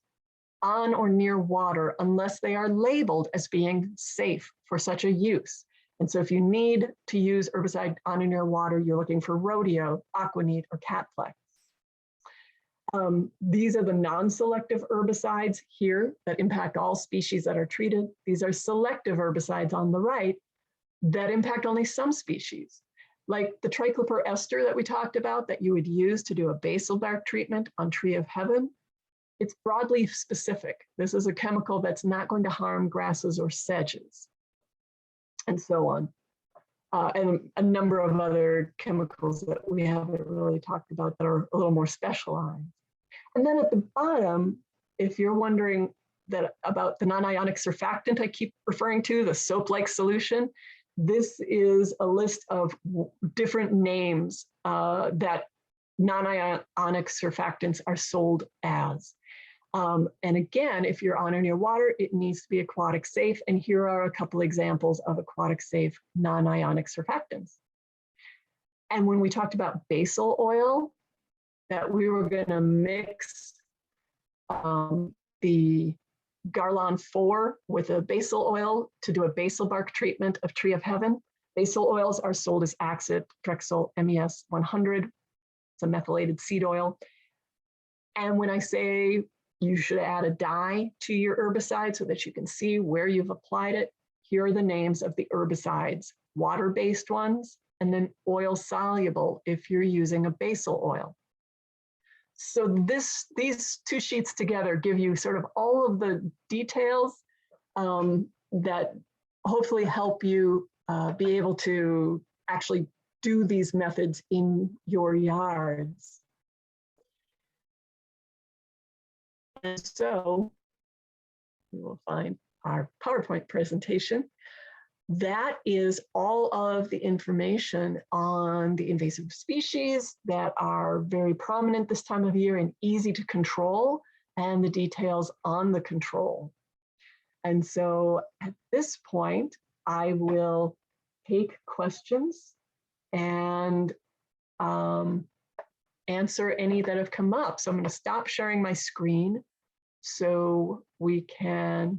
on or near water unless they are labeled as being safe for such a use. And so if you need to use herbicide on or near water, you're looking for rodeo, aquanite, or catplex. These are the non-selective herbicides here that impact all species that are treated. These are selective herbicides on the right that impact only some species, like the triclopyr ester that we talked about that you would use to do a basal bark treatment on Tree of Heaven. It's broadly specific. This is a chemical that's not going to harm grasses or sedges, and so on. And a number of other chemicals that we haven't really talked about that are a little more specialized. And then at the bottom, if you're wondering about the non-ionic surfactant I keep referring to, the soap-like solution, this is a list of different names that non-ionic surfactants are sold as. And again, if you're on or near water, it needs to be aquatic safe. And here are a couple examples of aquatic safe non-ionic surfactants. And when we talked about basal oil, that we were going to mix the Garlon 4 with a basil oil to do a basil bark treatment of Tree of Heaven. Basil oils are sold as Axit, Drexel, MES 100. It's a methylated seed oil. And when I say you should add a dye to your herbicide so that you can see where you've applied it, here are the names of the herbicides: water-based ones, and then oil-soluble if you're using a basil oil. So these two sheets together give you sort of all of the details that hopefully help you be able to actually do these methods in your yards. And so we will find our PowerPoint presentation. That is all of the information on the invasive species that are very prominent this time of year and easy to control, and the details on the control. And so at this point, I will take questions and answer any that have come up. So I'm going to stop sharing my screen so we can,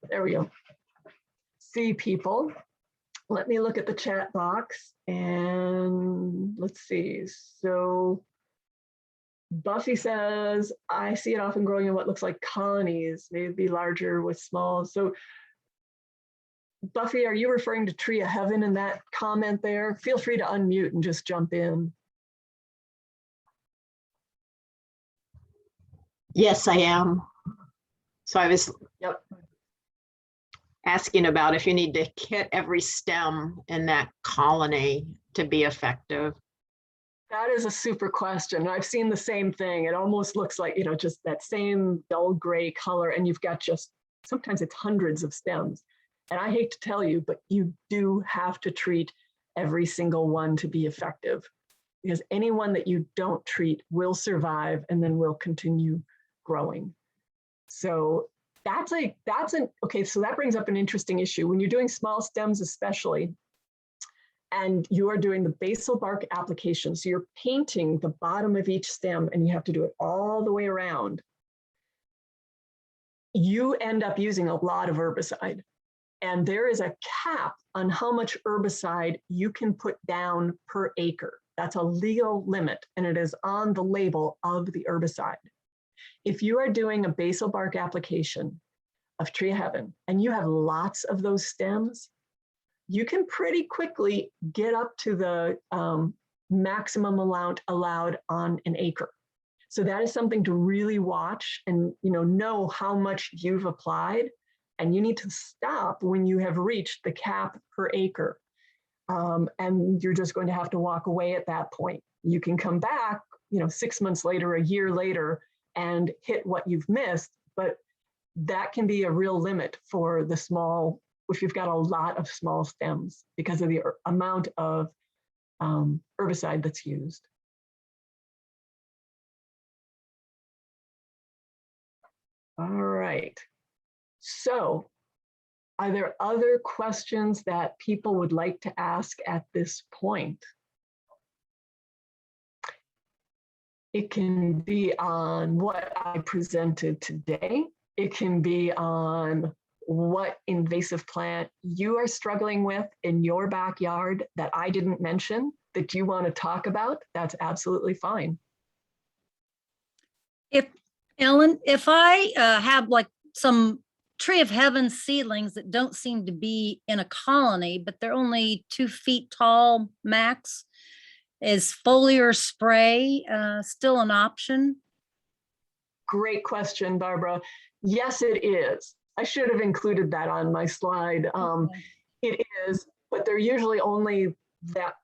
there we go, see people. Let me look at the chat box and let's see. So Buffy says, I see it often growing in what looks like colonies, maybe larger with small. So Buffy, are you referring to Tree of Heaven in that comment there? Feel free to unmute and just jump in. Yes, I am. So I was asking about if you need to hit every stem in that colony to be effective. That is a super question. I've seen the same thing. It almost looks like, you know, just that same dull gray color, and you've got just, sometimes it's hundreds of stems. And I hate to tell you, but you do have to treat every single one to be effective, because any one that you don't treat will survive and then will continue growing. So okay, so that brings up an interesting issue. When you're doing small stems especially, and you are doing the basal bark application, so you're painting the bottom of each stem and you have to do it all the way around, you end up using a lot of herbicide. And there is a cap on how much herbicide you can put down per acre. That's a legal limit, and it is on the label of the herbicide. If you are doing a basal bark application of Tree of Heaven and you have lots of those stems, you can pretty quickly get up to the maximum amount allowed on an acre. So that is something to really watch and know how much you've applied. And you need to stop when you have reached the cap per acre. And you're just going to have to walk away at that point. You can come back, 6 months later, a year later, and hit what you've missed, but that can be a real limit for the small, if you've got a lot of small stems, because of the amount of herbicide that's used. All right. So, are there other questions that people would like to ask at this point? It can be on what I presented today. It can be on what invasive plant you are struggling with in your backyard that I didn't mention that you want to talk about. That's absolutely fine. Ellen, if I have like some Tree of Heaven seedlings that don't seem to be in a colony, but they're only 2 feet tall max, is foliar spray still an option? Great question, Barbara. Yes, it is. I should have included that on my slide. Okay. It is, but they're usually only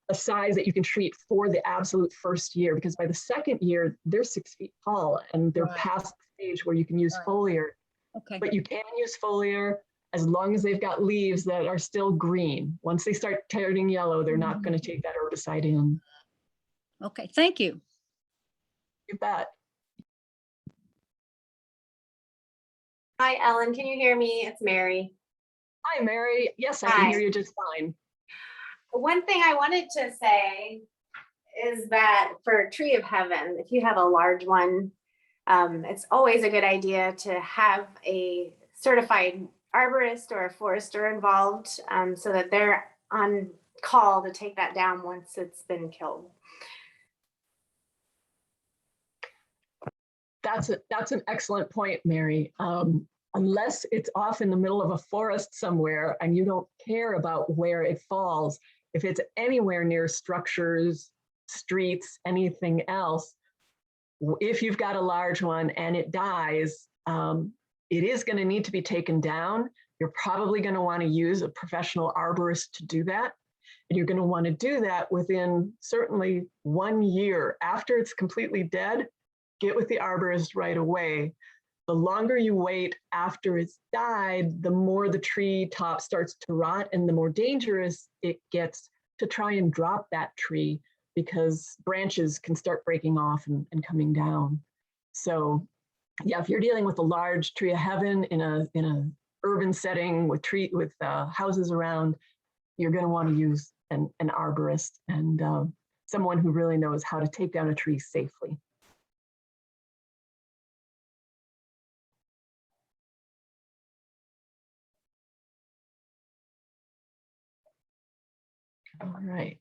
a size that you can treat for the absolute first year, because by the second year, they're 6 feet tall and they're past the stage where you can use foliar. Okay. But you can use foliar as long as they've got leaves that are still green. Once they start turning yellow, they're not going to take that herbicide in. Okay, thank you. You bet. Hi, Ellen. Can you hear me? It's Mary. Hi, Mary. Yes, I can hear you just fine. One thing I wanted to say is that for Tree of Heaven, if you have a large one, It's always a good idea to have a certified arborist or a forester involved, so that they're on call to take that down once it's been killed. That's an excellent point, Mary. Unless it's off in the middle of a forest somewhere and you don't care about where it falls, if it's anywhere near structures, streets, anything else, if you've got a large one and it dies, it is going to need to be taken down. You're probably going to want to use a professional arborist to do that. And you're going to want to do that within certainly 1 year after it's completely dead. Get with the arborist right away. The longer you wait after it's died, the more the tree top starts to rot and the more dangerous it gets to try and drop that tree, because branches can start breaking off and coming down. So yeah, if you're dealing with a large tree of heaven in a urban setting with houses around, you're going to want to use an arborist and someone who really knows how to take down a tree safely. All right.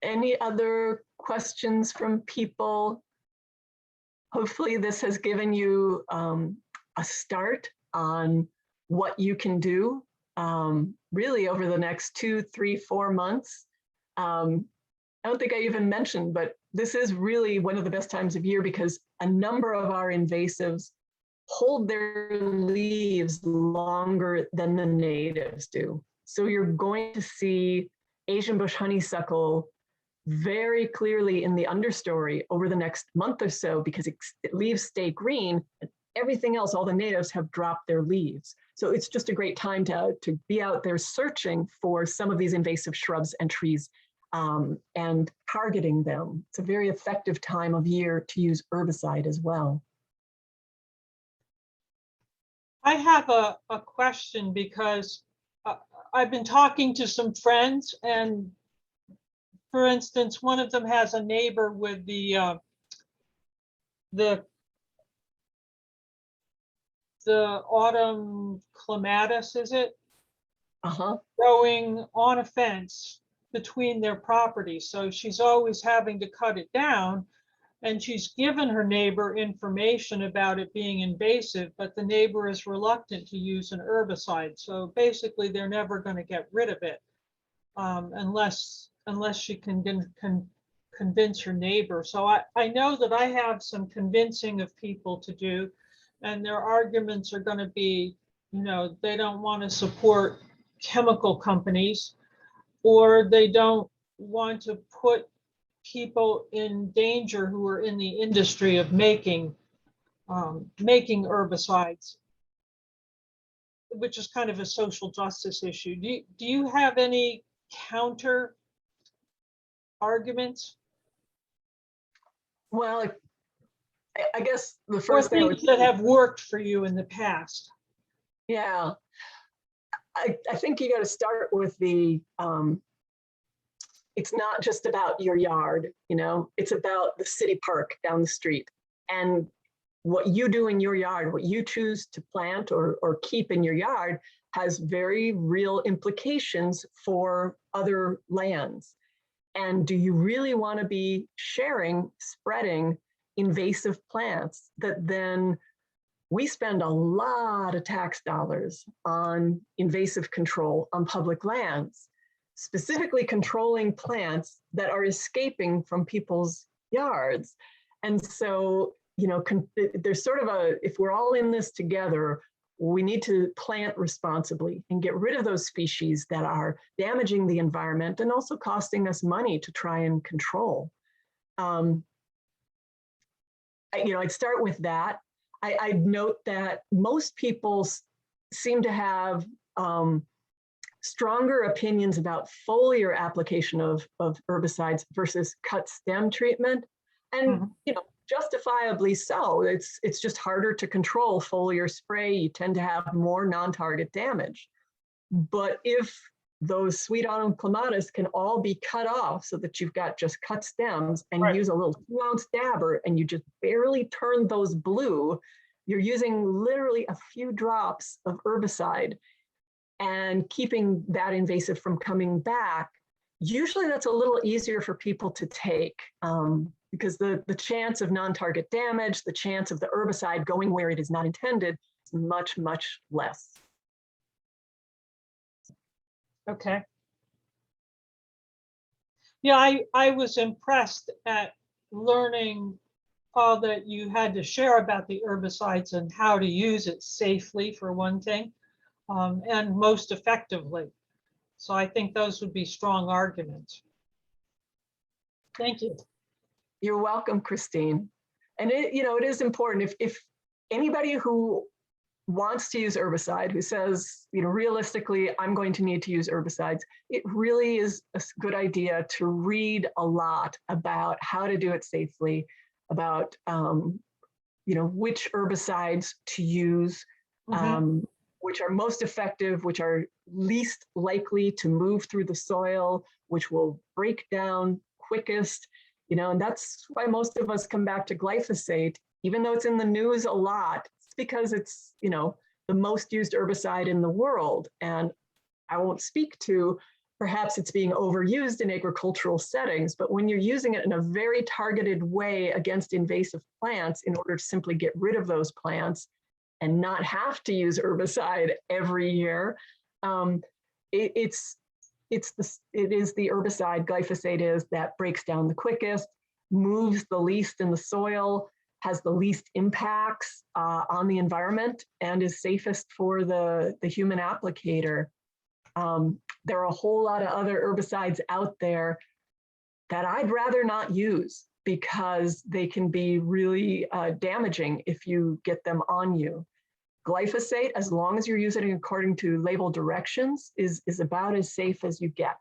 Any other questions from people? Hopefully this has given you a start on what you can do really over the next 2, 3, 4 months. I don't think I even mentioned, but this is really one of the best times of year because a number of our invasives hold their leaves longer than the natives do. So you're going to see Asian bush honeysuckle very clearly in the understory over the next month or so, because leaves stay green and everything else, all the natives have dropped their leaves. So it's just a great time to be out there searching for some of these invasive shrubs and trees and targeting them. It's a very effective time of year to use herbicide as well. I have a question because I've been talking to some friends, and for instance, one of them has a neighbor with the autumn clematis, is it? Growing on a fence between their properties. So she's always having to cut it down. And she's given her neighbor information about it being invasive, but the neighbor is reluctant to use an herbicide. So basically, they're never going to get rid of it unless she can convince her neighbor. So I know that I have some convincing of people to do, and their arguments are going to be, they don't want to support chemical companies, or they don't want to put people in danger who are in the industry of making herbicides, which is kind of a social justice issue. Do you have any counter arguments? Well, I guess the first thing that have worked for you in the past. Yeah, I think you got to start with the it's not just about your yard, it's about the city park down the street. And what you do in your yard, what you choose to plant or keep in your yard has very real implications for other lands. And do you really want to be spreading invasive plants that then we spend a lot of tax dollars on invasive control on public lands, specifically controlling plants that are escaping from people's yards. And so, there's sort of if we're all in this together, we need to plant responsibly and get rid of those species that are damaging the environment and also costing us money to try and control. I'd start with that. I'd note that most people seem to have stronger opinions about foliar application of herbicides versus cut stem treatment. And, justifiably so. It's just harder to control foliar spray. You tend to have more non-target damage. But if those sweet autumn clematis can all be cut off so that you've got just cut stems, and Right. use a little 2-ounce dabber, and you just barely turn those blue. You're using literally a few drops of herbicide and keeping that invasive from coming back. Usually that's a little easier for people to take because the chance of non-target damage, the chance of the herbicide going where it is not intended is much, much less. Okay. Yeah, I was impressed at learning all that you had to share about the herbicides and how to use it safely, for one thing, and most effectively. So I think those would be strong arguments. Thank you. You're welcome, Christine. And it is important if anybody who wants to use herbicide, who says, realistically, I'm going to need to use herbicides, it really is a good idea to read a lot about how to do it safely, about, which herbicides to use, which are most effective, which are least likely to move through the soil, which will break down quickest, and that's why most of us come back to glyphosate, even though it's in the news a lot. It's because it's, the most used herbicide in the world. And I won't speak to, perhaps it's being overused in agricultural settings, but when you're using it in a very targeted way against invasive plants in order to simply get rid of those plants and not have to use herbicide every year, it is the herbicide, glyphosate is, that breaks down the quickest, moves the least in the soil, has the least impacts on the environment, and is safest for the human applicator. There are a whole lot of other herbicides out there that I'd rather not use because they can be really damaging if you get them on you. Glyphosate, as long as you're using it according to label directions, is about as safe as you get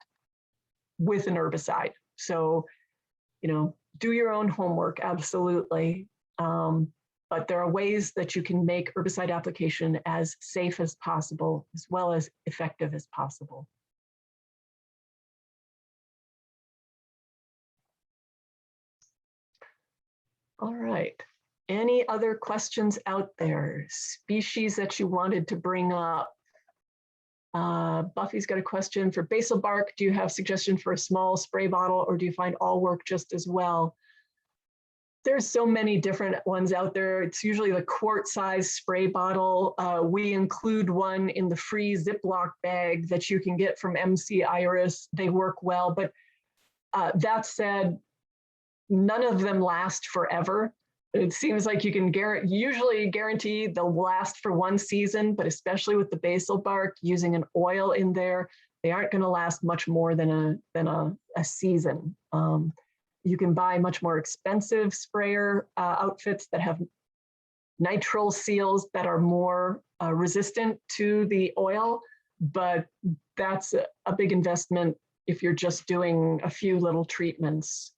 with an herbicide. So, do your own homework, absolutely. But there are ways that you can make herbicide application as safe as possible, as well as effective as possible. All right. Any other questions out there? Species that you wanted to bring up? Buffy's got a question for basil bark. Do you have suggestion for a small spray bottle, or do you find all work just as well? There's so many different ones out there. It's usually the quart-size spray bottle. We include one in the free Ziploc bag that you can get from MC Iris. They work well, but that said, none of them last forever. It seems like you can usually guarantee they'll last for one season, but especially with the basil bark, using an oil in there, they aren't going to last much more than a season. You can buy much more expensive sprayer outfits that have nitrile seals that are more resistant to the oil, but that's a big investment if you're just doing a few little treatments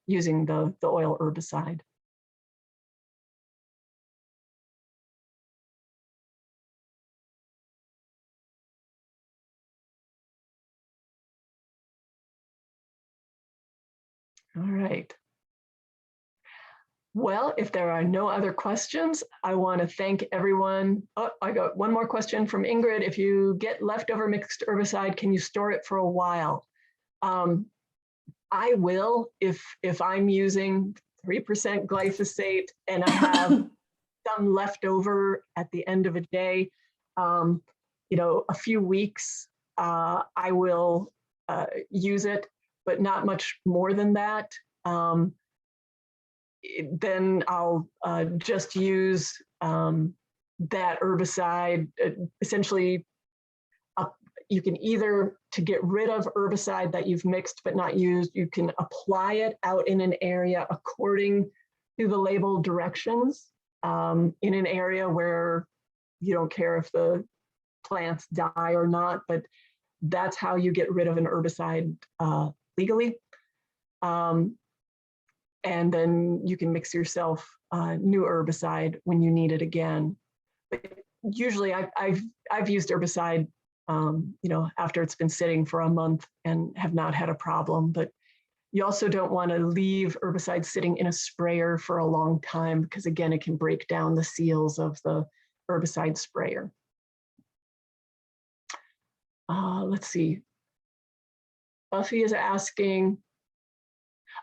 using the oil herbicide. All right. Well, if there are no other questions, I want to thank everyone. Oh, I got one more question from Ingrid. If you get leftover mixed herbicide, can you store it for a while? I will if I'm using 3% glyphosate and I have some left over at the end of a day, a few weeks, I will use it, but not much more than that. Then I'll just use that herbicide. Essentially, you can either, to get rid of herbicide that you've mixed but not used, you can apply it out in an area according to the label directions in an area where you don't care if the plants die or not, but that's how you get rid of an herbicide legally. And then you can mix yourself new herbicide when you need it again. But usually I've used herbicide after it's been sitting for a month and have not had a problem. But you also don't want to leave herbicide sitting in a sprayer for a long time because, again, it can break down the seals of the herbicide sprayer. Let's see. Buffy is asking,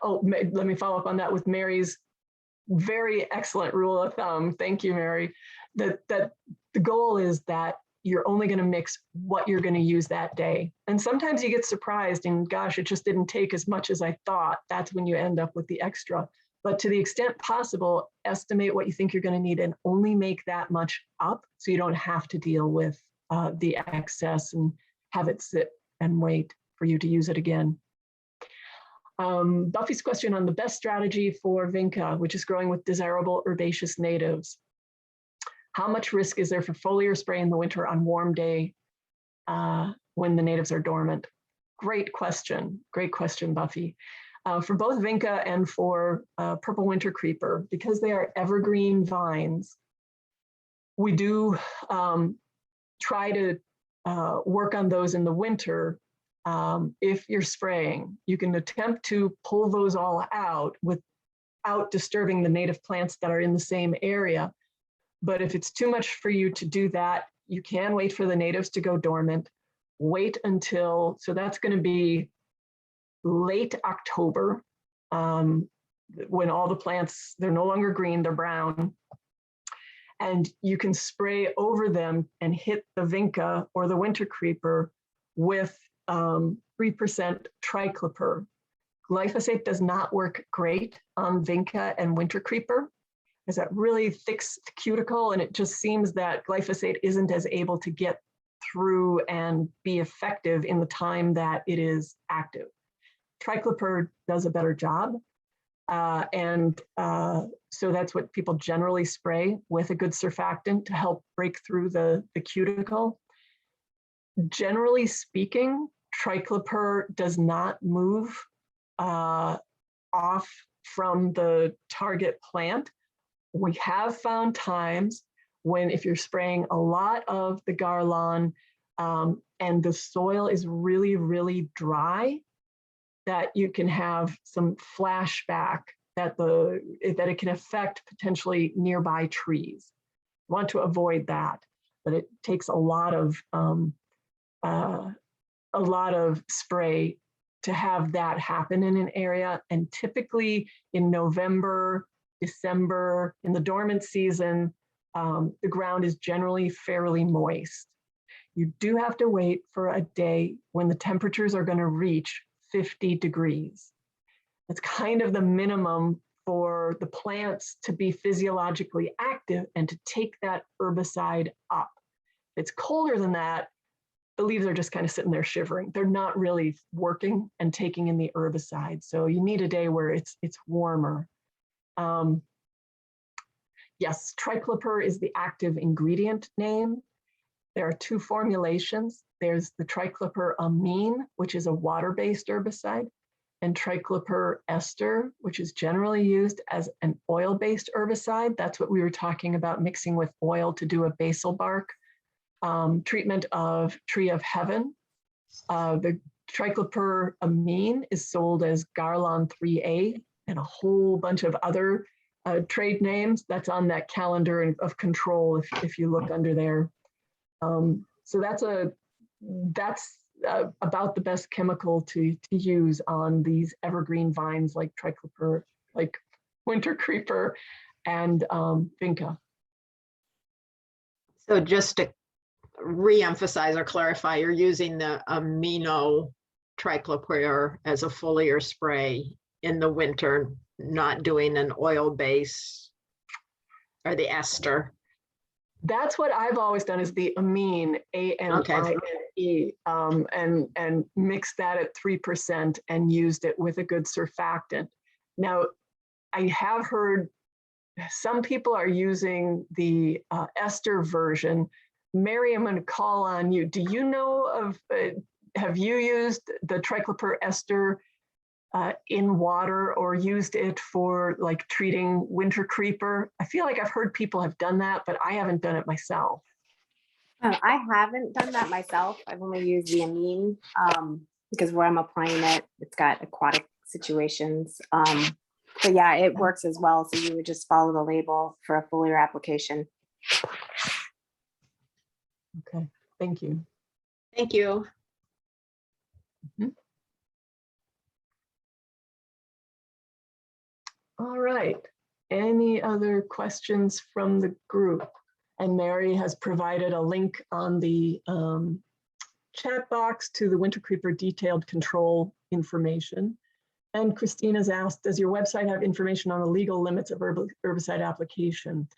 let me follow up on that with Mary's very excellent rule of thumb. Thank you, Mary. That the goal is that you're only going to mix what you're going to use that day. And sometimes you get surprised and gosh, it just didn't take as much as I thought. That's when you end up with the extra. But to the extent possible, estimate what you think you're going to need and only make that much up so you don't have to deal with the excess and have it sit and wait for you to use it again. Buffy's question on the best strategy for vinca, which is growing with desirable herbaceous natives. How much risk is there for foliar spray in the winter on warm day when the natives are dormant? Great question, Buffy. For both vinca and for purple winter creeper, because they are evergreen vines, we do try to work on those in the winter. If you're spraying, you can attempt to pull those all out without disturbing the native plants that are in the same area. But if it's too much for you to do that, you can wait for the natives to go dormant. Wait until, so that's going to be late October, when all the plants, they're no longer green, they're brown. And you can spray over them and hit the vinca or the winter creeper with 3% tricloper. Glyphosate does not work great on vinca and winter creeper, because that really thick cuticle, and it just seems that glyphosate isn't as able to get through and be effective in the time that it is active. Tricloper does a better job, so that's what people generally spray with a good surfactant to help break through the cuticle. Generally speaking, tricloper does not move off from the target plant. We have found times when if you're spraying a lot of the garlan and the soil is really, really dry, that you can have some flashback that it can affect potentially nearby trees. Want to avoid that, but it takes a lot of spray to have that happen in an area. And typically in November, December, in the dormant season, the ground is generally fairly moist. You do have to wait for a day when the temperatures are going to reach 50 degrees. That's kind of the minimum for the plants to be physiologically active and to take that herbicide up. If it's colder than that, the leaves are just kind of sitting there shivering. They're not really working and taking in the herbicide. So you need a day where it's warmer. Yes, tricloper is the active ingredient name. There are two formulations. There's the tricloper amine, which is a water-based herbicide, and tricloper ester, which is generally used as an oil-based herbicide. That's what we were talking about, mixing with oil to do a basal bark treatment of tree of heaven. The tricloper amine is sold as Garlan 3A and a whole bunch of other trade names. That's on that calendar of control if you look under there. So that's about the best chemical to use on these evergreen vines like tricloper, like winter creeper and vinca. So just to re-emphasize or clarify, you're using the amino tricloper as a foliar spray in the winter, not doing an oil base or the ester. That's what I've always done, is the amine, A-M-I-N-E, and mixed that at 3% and used it with a good surfactant. Now, I have heard some people are using the ester version. Mary, I'm going to call on you. Do you know of, have you used the tricloper ester in water or used it for like treating winter creeper? I feel like I've heard people have done that, but I haven't done it myself. I haven't done that myself. I've only used the amine because where I'm applying it, it's got aquatic situations. But yeah, it works as well. So you would just follow the label for a foliar application. Okay, thank you. Thank you. All right. Any other questions from the group? And Mary has provided a link on the chat box to the winter creeper detailed control information. And Christina's asked, does your website have information on the legal limits of herbicide application?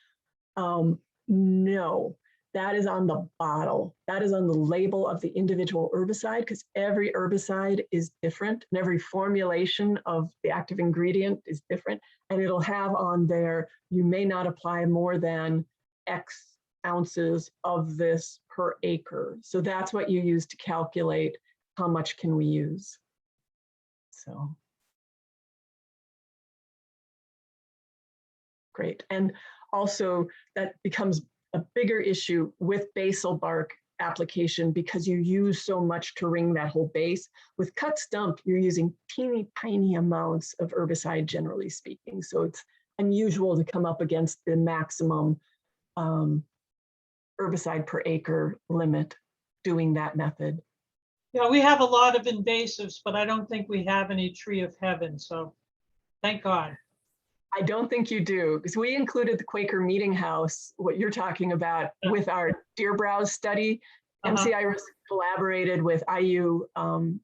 No, that is on the bottle. That is on the label of the individual herbicide, because every herbicide is different and every formulation of the active ingredient is different. And it'll have on there, you may not apply more than X ounces of this per acre. So that's what you use to calculate how much can we use. So. Great. And also that becomes a bigger issue with basal bark application because you use so much to ring that whole base. With cut stump, you're using teeny tiny amounts of herbicide, generally speaking. So it's unusual to come up against the maximum herbicide per acre limit doing that method. Yeah, we have a lot of invasives, but I don't think we have any tree of heaven. So thank God. I don't think you do, because we included the Quaker Meeting House, what you're talking about, with our deer browse study. MCIRIS collaborated with IU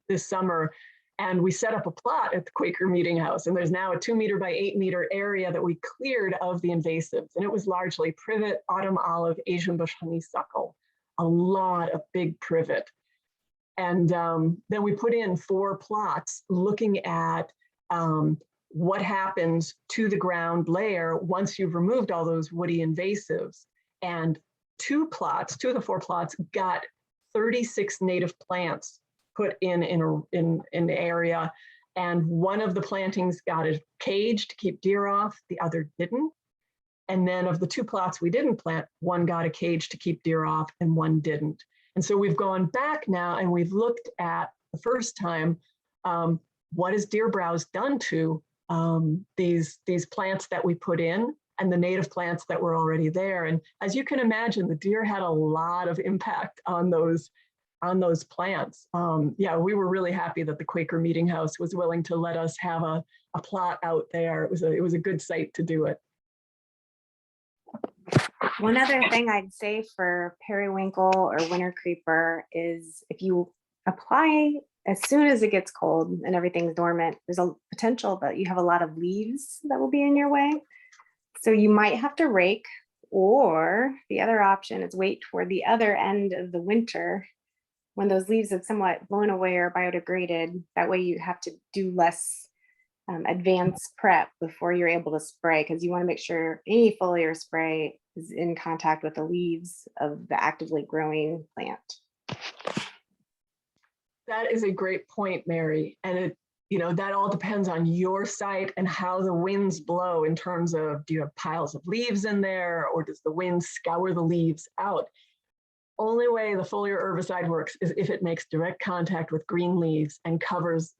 this summer, and we set up a plot at the Quaker Meeting House, and there's now a 2 meter by 8 meter area that we cleared of the invasives, and it was largely privet, autumn olive, Asian bush honeysuckle, a lot of big privet. And then we put in 4 plots looking at what happens to the ground layer once you've removed all those woody invasives. And 2 of the 4 plots got 36 native plants put in the area. And one of the plantings got a cage to keep deer off, the other didn't. And then of the 2 plots we didn't plant, one got a cage to keep deer off and one didn't. And so we've gone back now and we've looked at the first time, what has deer browse done to these plants that we put in and the native plants that were already there. And as you can imagine, the deer had a lot of impact on those plants. Yeah, we were really happy that the Quaker Meeting House was willing to let us have a plot out there. It was a good site to do it. One other thing I'd say for periwinkle or winter creeper is if you apply as soon as it gets cold and everything's dormant, there's a potential that you have a lot of leaves that will be in your way. So you might have to rake, or the other option is wait toward the other end of the winter when those leaves have somewhat blown away or biodegraded. That way you have to do less advanced prep before you're able to spray, because you want to make sure any foliar spray is in contact with the leaves of the actively growing plant. That is a great point, Mary. And that all depends on your site and how the winds blow in terms of, do you have piles of leaves in there, or does the wind scour the leaves out? Only way the foliar herbicide works is if it makes direct contact with green leaves and covers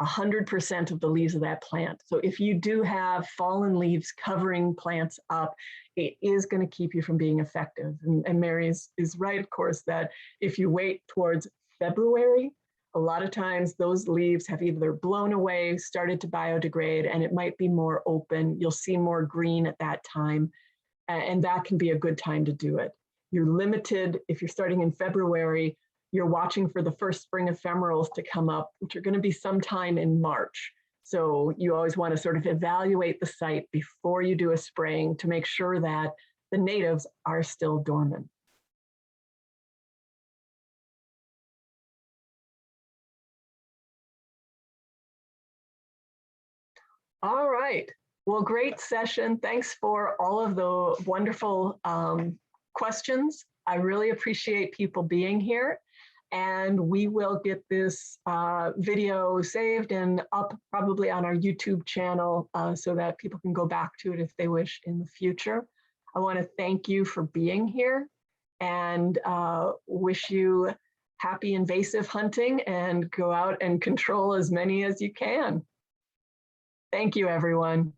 100% of the leaves of that plant. So if you do have fallen leaves covering plants up, it is going to keep you from being effective. And Mary is right, of course, that if you wait towards February, a lot of times those leaves have either blown away, started to biodegrade, and it might be more open. You'll see more green at that time, and that can be a good time to do it. You're limited, if you're starting in February, you're watching for the first spring ephemerals to come up, which are going to be sometime in March. So you always want to sort of evaluate the site before you do a spraying to make sure that the natives are still dormant. All right. Well, great session. Thanks for all of the wonderful questions. I really appreciate people being here. And we will get this video saved and up probably on our YouTube channel so that people can go back to it if they wish in the future. I want to thank you for being here. and wish you happy invasive hunting and go out and control as many as you can. Thank you, everyone.